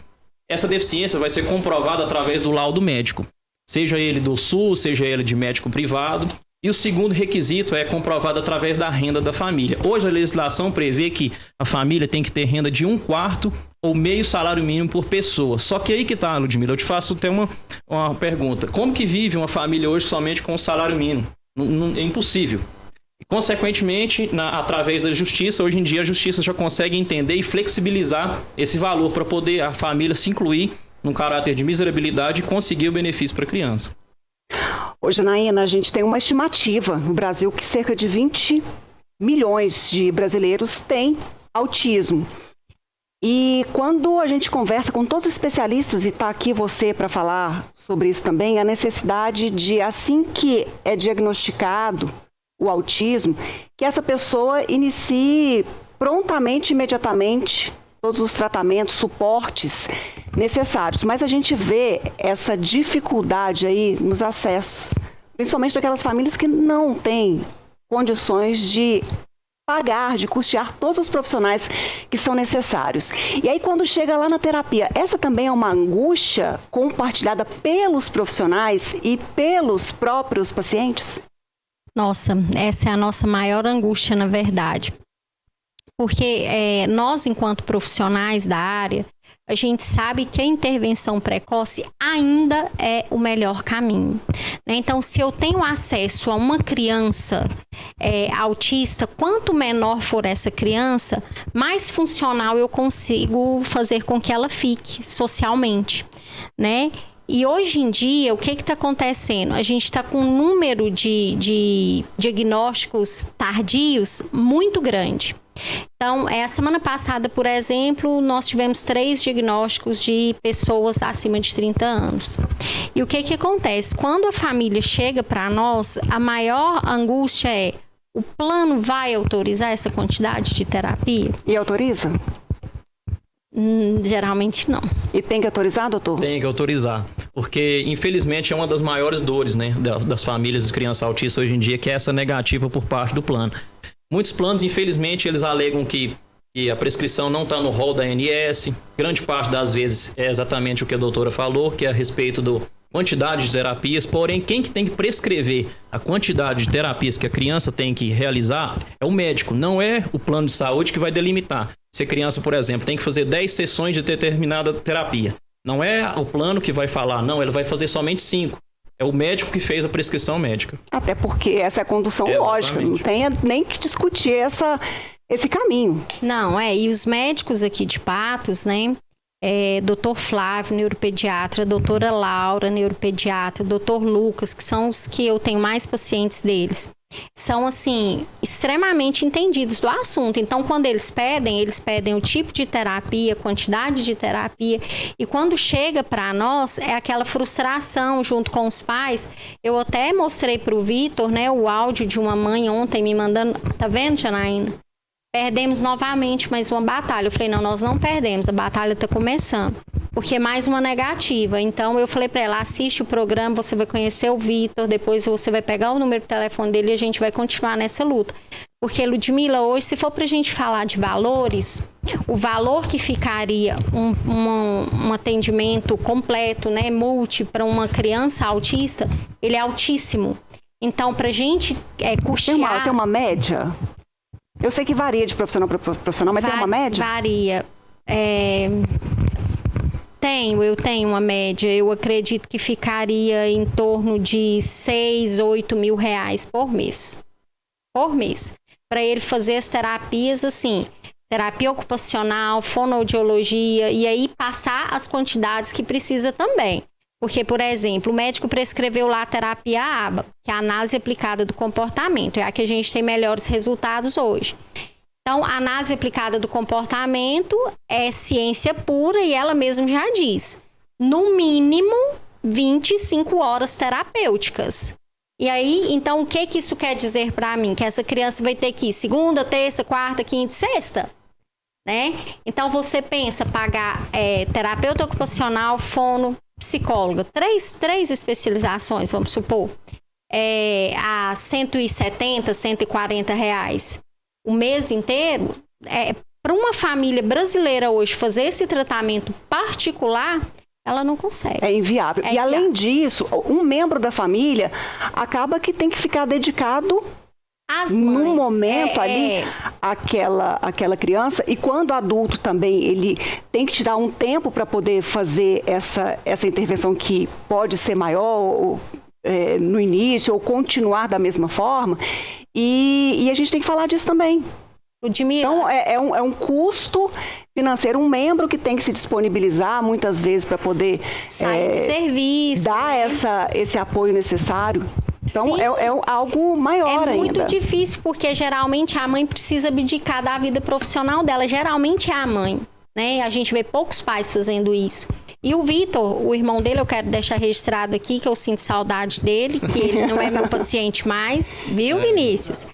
essa deficiência vai ser comprovada através do laudo médico, seja ele do SUS, seja ele de médico privado. E o segundo requisito é comprovado através da renda da família. Hoje a legislação prevê que a família tem que ter renda de 1/4 ou meio salário mínimo por pessoa. Só que aí que tá, Ludmila, eu te faço até uma pergunta. Como que vive uma família hoje somente com o salário mínimo? É impossível. E, consequentemente, através da justiça, hoje em dia a justiça já consegue entender e flexibilizar esse valor para poder a família se incluir num caráter de miserabilidade e conseguir o benefício para a criança. Ô, Janaína, a gente tem uma estimativa no Brasil que cerca de 20 milhões de brasileiros têm autismo. E quando a gente conversa com todos os especialistas, e está aqui você para falar sobre isso também, a necessidade de, assim que é diagnosticado o autismo, que essa pessoa inicie prontamente, imediatamente, todos os tratamentos, suportes necessários. Mas a gente vê essa dificuldade aí nos acessos, principalmente daquelas famílias que não têm condições de pagar, de custear todos os profissionais que são necessários. E aí, quando chega lá na terapia, essa também é uma angústia compartilhada pelos profissionais e pelos próprios pacientes? Nossa, essa é a nossa maior angústia, na verdade. Porque nós, enquanto profissionais da área, a gente sabe que a intervenção precoce ainda é o melhor caminho, né? Então, se eu tenho acesso a uma criança autista, quanto menor for essa criança, mais funcional eu consigo fazer com que ela fique socialmente, né? E hoje em dia, o que está acontecendo? A gente está com um número de diagnósticos tardios muito grande. Então, a semana passada, por exemplo, nós tivemos 3 diagnósticos de pessoas acima de 30 anos. E o que acontece? Quando a família chega para nós, a maior angústia é: o plano vai autorizar essa quantidade de terapia? E autoriza? Geralmente não. E tem que autorizar, doutor? Tem que autorizar, porque infelizmente é uma das maiores dores, né, das famílias de crianças autistas hoje em dia, que é essa negativa por parte do plano. Muitos planos, infelizmente, eles alegam que a prescrição não está no rol da ANS. Grande parte das vezes é exatamente o que a doutora falou, que é a respeito da quantidade de terapias. Porém, quem que tem que prescrever a quantidade de terapias que a criança tem que realizar é o médico, não é o plano de saúde que vai delimitar. Se a criança, por exemplo, tem que fazer 10 sessões de determinada terapia, não é o plano que vai falar, não, ele vai fazer somente 5. É o médico que fez a prescrição médica. Até porque essa é a condução lógica, não tem nem que discutir esse caminho. Não, e os médicos aqui de Patos, né? Dr. Flávio, neuropediatra, doutora Laura, neuropediatra, Dr. Lucas, que são os que eu tenho mais pacientes deles. São, assim, extremamente entendidos do assunto. Então, quando eles pedem o tipo de terapia, quantidade de terapia. E quando chega para nós, é aquela frustração junto com os pais. Eu até mostrei para o Vitor, né, o áudio de uma mãe ontem me mandando. Tá vendo, Janaína? Perdemos novamente mais uma batalha. Eu falei, não, nós não perdemos, a batalha está começando. Porque é mais uma negativa. Então, eu falei para ela, assiste o programa, você vai conhecer o Vitor, depois você vai pegar o número do telefone dele e a gente vai continuar nessa luta. Porque, Ludmila, hoje, se for para a gente falar de valores, o valor que ficaria um atendimento completo, né, multi, para uma criança autista, ele é altíssimo. Então, para a gente custear... Tem uma média? Eu sei que varia de profissional para profissional, mas tem uma média? Varia. Eu tenho uma média. Eu acredito que ficaria em torno de 6, 8 mil reais por mês. Por mês. Para ele fazer as terapias, assim, terapia ocupacional, fonoaudiologia, e aí passar as quantidades que precisa também. Porque, por exemplo, o médico prescreveu lá a terapia ABA, que é a análise aplicada do comportamento. É a que a gente tem melhores resultados hoje. Então, a análise aplicada do comportamento é ciência pura e ela mesma já diz, no mínimo 25 horas terapêuticas. E aí, então, o que isso quer dizer para mim? Que essa criança vai ter que ir segunda, terça, quarta, quinta e sexta? Né? Então, você pensa pagar terapeuta ocupacional, fono, psicóloga, três especializações, vamos supor, a 170, 140 reais o mês inteiro, Para uma família brasileira hoje fazer esse tratamento particular, ela não consegue. É inviável. E além disso, um membro da família acaba que tem que ficar dedicado num momento ali aquela criança, e quando adulto também ele tem que tirar um tempo para poder fazer essa intervenção que pode ser maior no início ou continuar da mesma forma, e a gente tem que falar disso também. Então é um custo financeiro, um membro que tem que se disponibilizar muitas vezes para poder sair de serviço, dar esse apoio necessário. Então, é algo maior ainda. É muito difícil, porque geralmente a mãe precisa abdicar da vida profissional dela. Geralmente é a mãe, né? A gente vê poucos pais fazendo isso. E o Vitor, o irmão dele, eu quero deixar registrado aqui, que eu sinto saudade dele, que ele não é meu paciente mais, viu, Vinícius?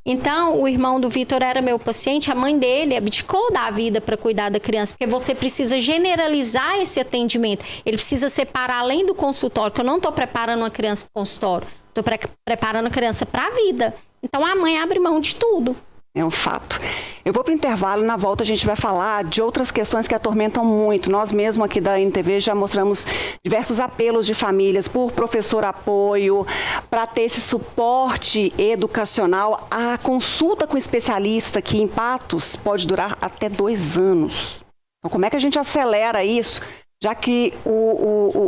Então, o irmão do Vitor era meu paciente, a mãe dele abdicou da vida para cuidar da criança, porque você precisa generalizar esse atendimento. Ele precisa separar além do consultório, que eu não estou preparando uma criança para o consultório. Estou preparando a criança para a vida. Então, a mãe abre mão de tudo. É um fato. Eu vou para o intervalo e na volta a gente vai falar de outras questões que atormentam muito. Nós mesmos aqui da NTV já mostramos diversos apelos de famílias por professor apoio, para ter esse suporte educacional. A consulta com especialista, que em Patos pode durar até 2 anos. Então, como é que a gente acelera isso, já que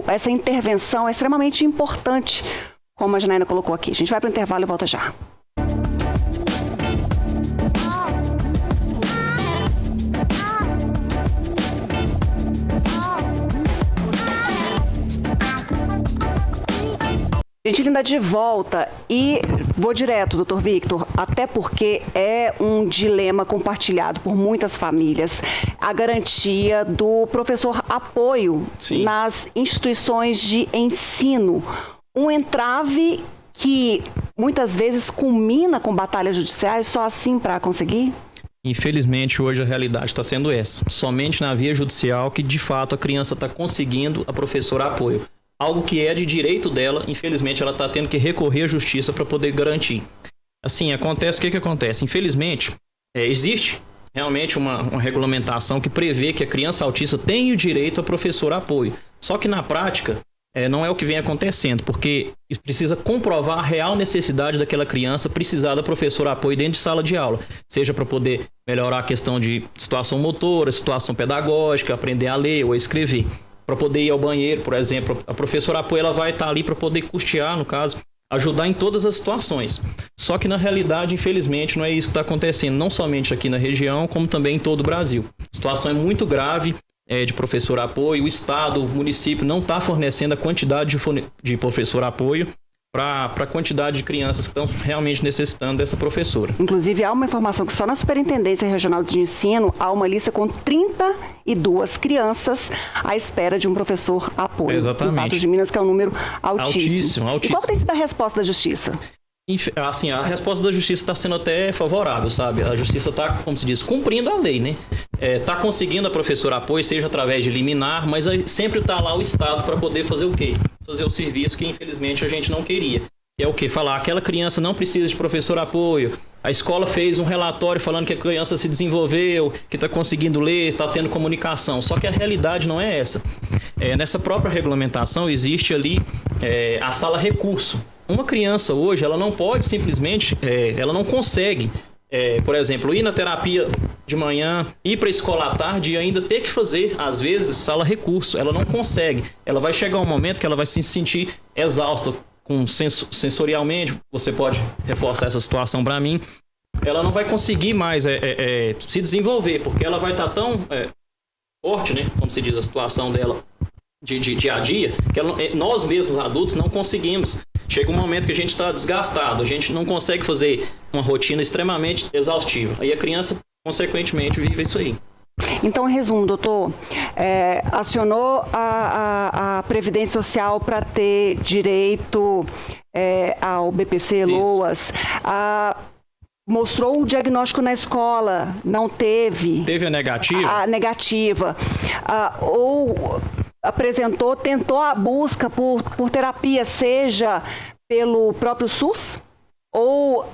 essa intervenção é extremamente importante, como a Janaína colocou aqui. A gente vai para o intervalo e volta já. Gente linda, de volta, e vou direto, doutor Victor, até porque é um dilema compartilhado por muitas famílias, a garantia do professor apoio nas instituições de ensino. Um entrave que muitas vezes culmina com batalhas judiciais, só assim para conseguir? Infelizmente, hoje a realidade está sendo essa. Somente na via judicial que, de fato, a criança está conseguindo a professora apoio. Algo que é de direito dela, infelizmente ela está tendo que recorrer à justiça para poder garantir. Assim, acontece, o que acontece? Infelizmente, existe realmente uma regulamentação que prevê que a criança autista tem o direito a professor apoio. Só que na prática, não é o que vem acontecendo, porque precisa comprovar a real necessidade daquela criança precisar da professora apoio dentro de sala de aula. Seja para poder melhorar a questão de situação motora, situação pedagógica, aprender a ler ou a escrever. Para poder ir ao banheiro, por exemplo, a professora apoio ela vai estar ali para poder custear, no caso, ajudar em todas as situações. Só que na realidade, infelizmente, não é isso que está acontecendo, não somente aqui na região, como também em todo o Brasil. A situação é muito grave de professor apoio, o Estado, o município não está fornecendo a quantidade de professor apoio para a quantidade de crianças que estão realmente necessitando dessa professora. Inclusive, há uma informação que só na Superintendência Regional de Ensino há uma lista com 32 crianças à espera de um professor apoio. Exatamente. Em Patos de Minas, que é um número altíssimo. Altíssimo. E qual tem sido a resposta da Justiça? Assim, a resposta da Justiça está sendo até favorável, sabe? A Justiça está, como se diz, cumprindo a lei, né? Está conseguindo a professora apoio, seja através de liminar, mas sempre está lá o Estado para poder fazer o quê? Fazer o serviço que, infelizmente, a gente não queria. É o quê? Falar, aquela criança não precisa de professor apoio. A escola fez um relatório falando que a criança se desenvolveu, que está conseguindo ler, está tendo comunicação. Só que a realidade não é essa. Nessa própria regulamentação existe ali a sala recurso. Uma criança hoje, ela não pode simplesmente, ela não consegue, por exemplo, ir na terapia de manhã, ir para a escola à tarde e ainda ter que fazer, às vezes, sala recurso. Ela não consegue. Ela vai chegar um momento que ela vai se sentir exausta sensorialmente. Você pode reforçar essa situação para mim. Ela não vai conseguir mais se desenvolver, porque ela vai estar tão forte, né, como se diz a situação dela de dia a dia, que nós mesmos adultos não conseguimos. Chega um momento que a gente está desgastado, a gente não consegue fazer uma rotina extremamente exaustiva. Aí a criança, consequentemente, vive isso aí. Então, em resumo, doutor, acionou a Previdência Social para ter direito ao BPC, LOAS, mostrou o diagnóstico na escola, não teve. Teve a negativa? A negativa. Ou tentou a busca por terapia, seja pelo próprio SUS? ou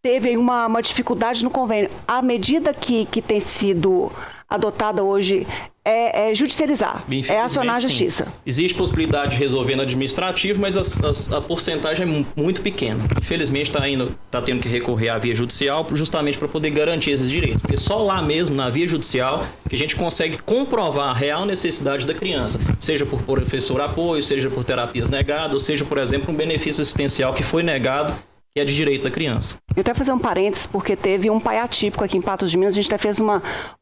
teve uma dificuldade no convênio. A medida que tem sido adotada hoje é judicializar, é acionar a justiça. Sim. Existe possibilidade de resolver no administrativo, mas a porcentagem é muito pequena. Infelizmente está tendo que recorrer à via judicial justamente para poder garantir esses direitos. Porque só lá mesmo, na via judicial, que a gente consegue comprovar a real necessidade da criança. Seja por professor apoio, seja por terapias negadas, ou seja, por exemplo, um benefício assistencial que foi negado, que é de direito da criança. Eu até fazer um parênteses, porque teve um pai atípico aqui em Patos de Minas, a gente até fez uma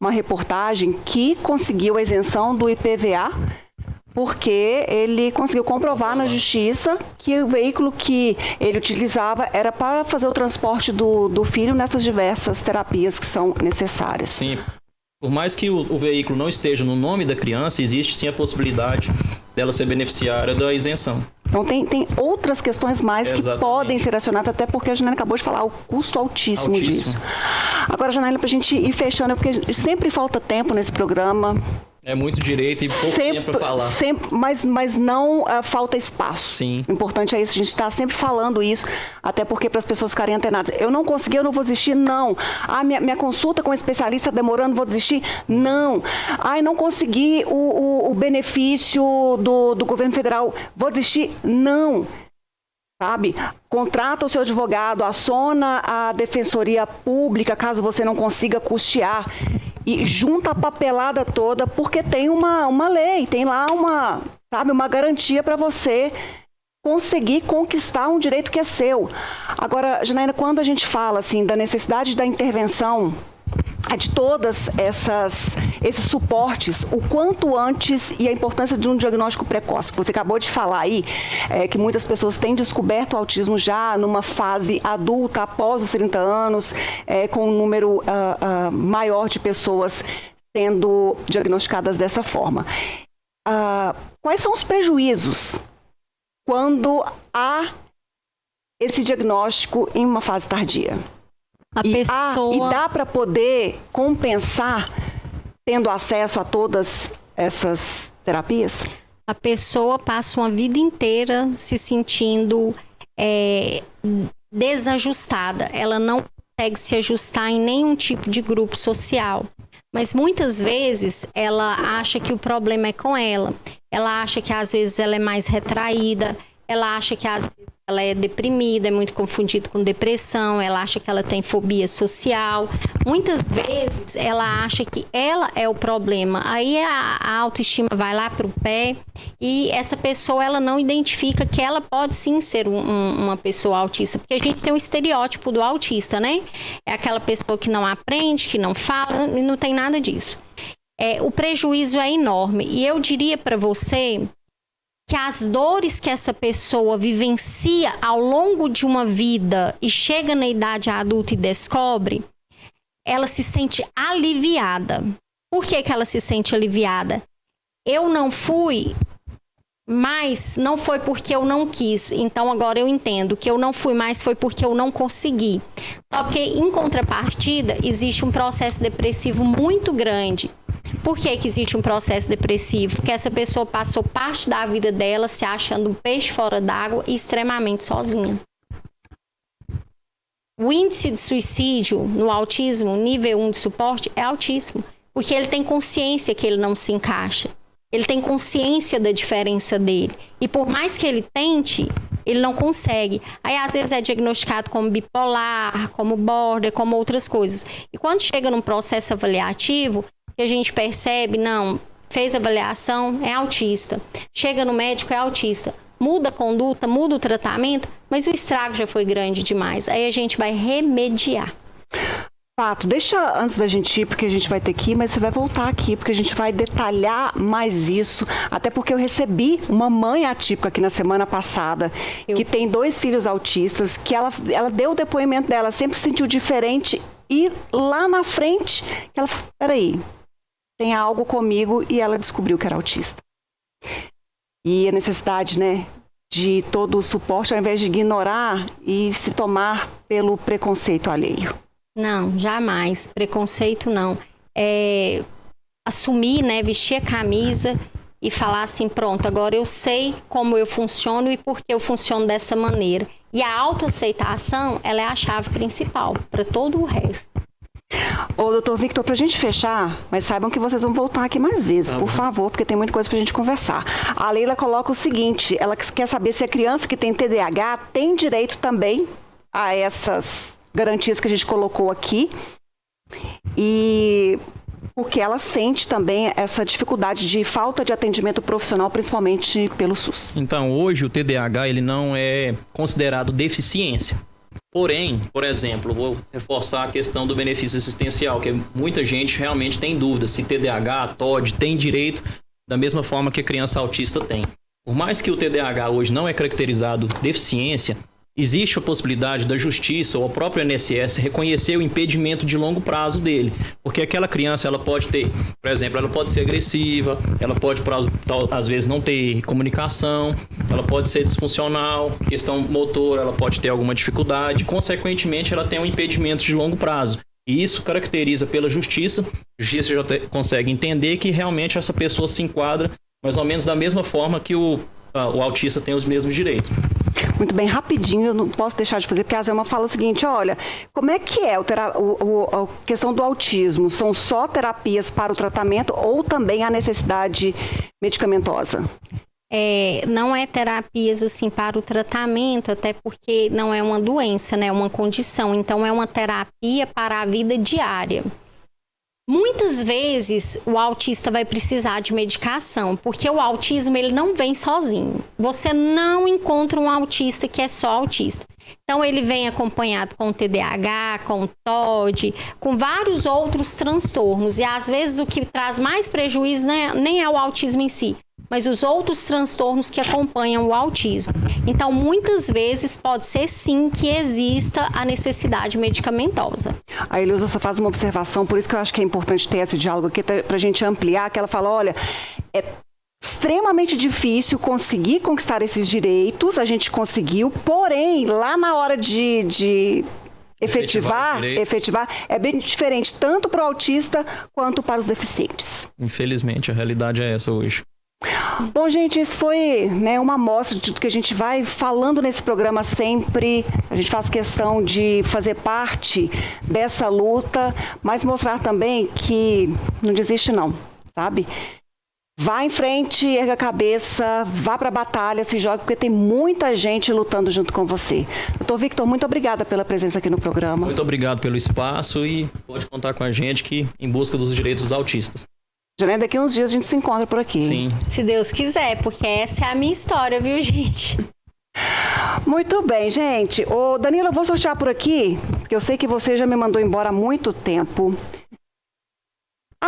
reportagem que conseguiu a isenção do IPVA, porque ele conseguiu comprovar na justiça que o veículo que ele utilizava era para fazer o transporte do filho nessas diversas terapias que são necessárias. Sim. Por mais que o veículo não esteja no nome da criança, existe sim a possibilidade dela ser beneficiária da isenção. Então tem outras questões mais que podem ser acionadas, até porque a Janaína acabou de falar, o custo altíssimo disso. Agora, Janaína, para a gente ir fechando, porque sempre falta tempo nesse programa. É muito direito e pouco tempo para falar. Mas não falta espaço. Sim. O importante é isso, a gente está sempre falando isso, até porque para as pessoas ficarem antenadas. Eu não consegui, eu não vou desistir, não. Minha consulta com o especialista demorando, vou desistir? Não. Não consegui o benefício do governo federal, vou desistir? Não. Sabe? Contrata o seu advogado, aciona a defensoria pública, caso você não consiga custear. E junta a papelada toda, porque tem uma lei, tem lá uma garantia para você conseguir conquistar um direito que é seu. Agora, Janaína, quando a gente fala assim da necessidade da intervenção de todas esses suportes, o quanto antes, e a importância de um diagnóstico precoce. Você acabou de falar aí que muitas pessoas têm descoberto o autismo já numa fase adulta, após os 30 anos, com um número maior de pessoas sendo diagnosticadas dessa forma. Quais são os prejuízos quando há esse diagnóstico em uma fase tardia? E dá para poder compensar tendo acesso a todas essas terapias? A pessoa passa uma vida inteira se sentindo desajustada. Ela não consegue se ajustar em nenhum tipo de grupo social. Mas muitas vezes ela acha que o problema é com ela. Ela acha que às vezes ela é mais retraída. Ela acha que às vezes ela é deprimida, é muito confundido com depressão, ela acha que ela tem fobia social. Muitas vezes ela acha que ela é o problema. Aí a autoestima vai lá para o pé e essa pessoa ela não identifica que ela pode sim ser uma pessoa autista. Porque a gente tem um estereótipo do autista, né? É aquela pessoa que não aprende, que não fala e não tem nada disso. O prejuízo é enorme. E eu diria para você que as dores que essa pessoa vivencia ao longo de uma vida e chega na idade adulta e descobre, ela se sente aliviada. Por que ela se sente aliviada? Eu não fui, mas não foi porque eu não quis. Então agora eu entendo que eu não fui mais foi porque eu não consegui. Só que em contrapartida existe um processo depressivo muito grande. Por que existe um processo depressivo? Porque essa pessoa passou parte da vida dela se achando um peixe fora d'água e extremamente sozinha. O índice de suicídio no autismo, nível 1 de suporte, é altíssimo. Porque ele tem consciência que ele não se encaixa. Ele tem consciência da diferença dele. E por mais que ele tente, ele não consegue. Aí, às vezes, é diagnosticado como bipolar, como border, como outras coisas. E quando chega num processo avaliativo, que a gente percebe, não, fez avaliação, é autista. Chega no médico, é autista. Muda a conduta, muda o tratamento, mas o estrago já foi grande demais. Aí a gente vai remediar. Pato, deixa antes da gente ir, porque a gente vai ter que ir, mas você vai voltar aqui, porque a gente vai detalhar mais isso, até porque eu recebi uma mãe atípica aqui na semana passada, que tem 2 filhos autistas, que ela deu o depoimento dela, sempre se sentiu diferente, e lá na frente, ela falou, peraí, tem algo comigo, e ela descobriu que era autista. E a necessidade, né, de todo o suporte, ao invés de ignorar e se tomar pelo preconceito alheio. Não, jamais. Preconceito não. Assumir, né, vestir a camisa e falar assim, pronto, agora eu sei como eu funciono e por que eu funciono dessa maneira. E a autoaceitação, ela é a chave principal para todo o resto. Ô, doutor Victor, pra gente fechar, mas saibam que vocês vão voltar aqui mais vezes, por favor, porque tem muita coisa pra gente conversar. A Leila coloca o seguinte, ela quer saber se a criança que tem TDAH tem direito também a essas garantias que a gente colocou aqui, e porque ela sente também essa dificuldade de falta de atendimento profissional, principalmente pelo SUS. Então, hoje o TDAH ele não é considerado deficiência. Porém, por exemplo, vou reforçar a questão do benefício assistencial, que muita gente realmente tem dúvida se TDAH, TOD tem direito da mesma forma que a criança autista tem. Por mais que o TDAH hoje não é caracterizado deficiência, existe a possibilidade da justiça ou a própria INSS reconhecer o impedimento de longo prazo dele. Porque aquela criança, ela pode ter, por exemplo, ela pode ser agressiva, ela pode, às vezes, não ter comunicação, ela pode ser disfuncional, questão motora, ela pode ter alguma dificuldade, consequentemente, ela tem um impedimento de longo prazo. E isso caracteriza pela justiça, a justiça já consegue entender que realmente essa pessoa se enquadra mais ou menos da mesma forma que o autista tem os mesmos direitos. Muito bem, rapidinho, eu não posso deixar de fazer, porque a Zelma fala o seguinte, olha, como é que é a questão do autismo? São só terapias para o tratamento ou também há necessidade medicamentosa? Não é terapias assim para o tratamento, até porque não é uma doença, né? É uma condição, então é uma terapia para a vida diária. Muitas vezes o autista vai precisar de medicação, porque o autismo ele não vem sozinho. Você não encontra um autista que é só autista. Então ele vem acompanhado com TDAH, com TOD, com vários outros transtornos. E às vezes o que traz mais prejuízo nem é o autismo em si, mas os outros transtornos que acompanham o autismo. Então, muitas vezes, pode ser sim que exista a necessidade medicamentosa. A Eleusa só faz uma observação, por isso que eu acho que é importante ter esse diálogo aqui, para a gente ampliar, que ela fala, olha, é extremamente difícil conseguir conquistar esses direitos, a gente conseguiu, porém, lá na hora de efetivar é bem diferente, tanto para o autista quanto para os deficientes. Infelizmente, a realidade é essa hoje. Bom, gente, isso foi uma amostra de tudo que a gente vai falando nesse programa sempre. A gente faz questão de fazer parte dessa luta, mas mostrar também que não desiste não, sabe? Vá em frente, erga a cabeça, vá para a batalha, se jogue, porque tem muita gente lutando junto com você. Doutor Victor, muito obrigada pela presença aqui no programa. Muito obrigado pelo espaço e pode contar com a gente que em busca dos direitos dos autistas. Já daqui a uns dias a gente se encontra por aqui. Sim. Se Deus quiser, porque essa é a minha história, viu, gente? Muito bem, gente. Ô, Danilo, eu vou sortear por aqui, porque eu sei que você já me mandou embora há muito tempo.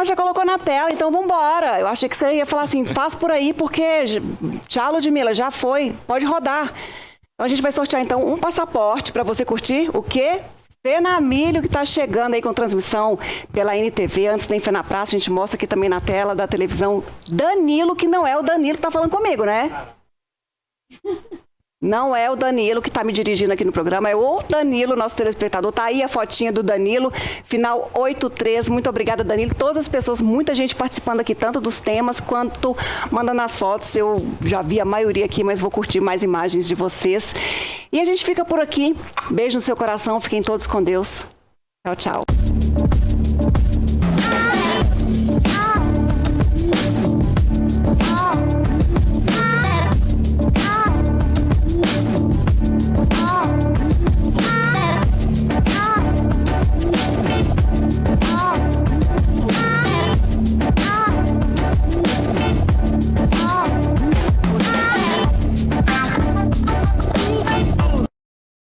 Já colocou na tela, então vamos embora. Eu achei que você ia falar assim, faz por aí, porque... Tchau, Ludmila, já foi. Pode rodar. Então a gente vai sortear, então, um passaporte para você curtir o quê? Fenamilho, que está chegando aí com transmissão pela NTV. Antes da Fena Praça, a gente mostra aqui também na tela da televisão Danilo, que não é o Danilo que está falando comigo, né? Não é o Danilo que está me dirigindo aqui no programa, é o Danilo, nosso telespectador. Tá aí a fotinha do Danilo, final 83. Muito obrigada, Danilo. Todas as pessoas, muita gente participando aqui, tanto dos temas quanto mandando as fotos. Eu já vi a maioria aqui, mas vou curtir mais imagens de vocês. E a gente fica por aqui. Beijo no seu coração, fiquem todos com Deus. Tchau, tchau.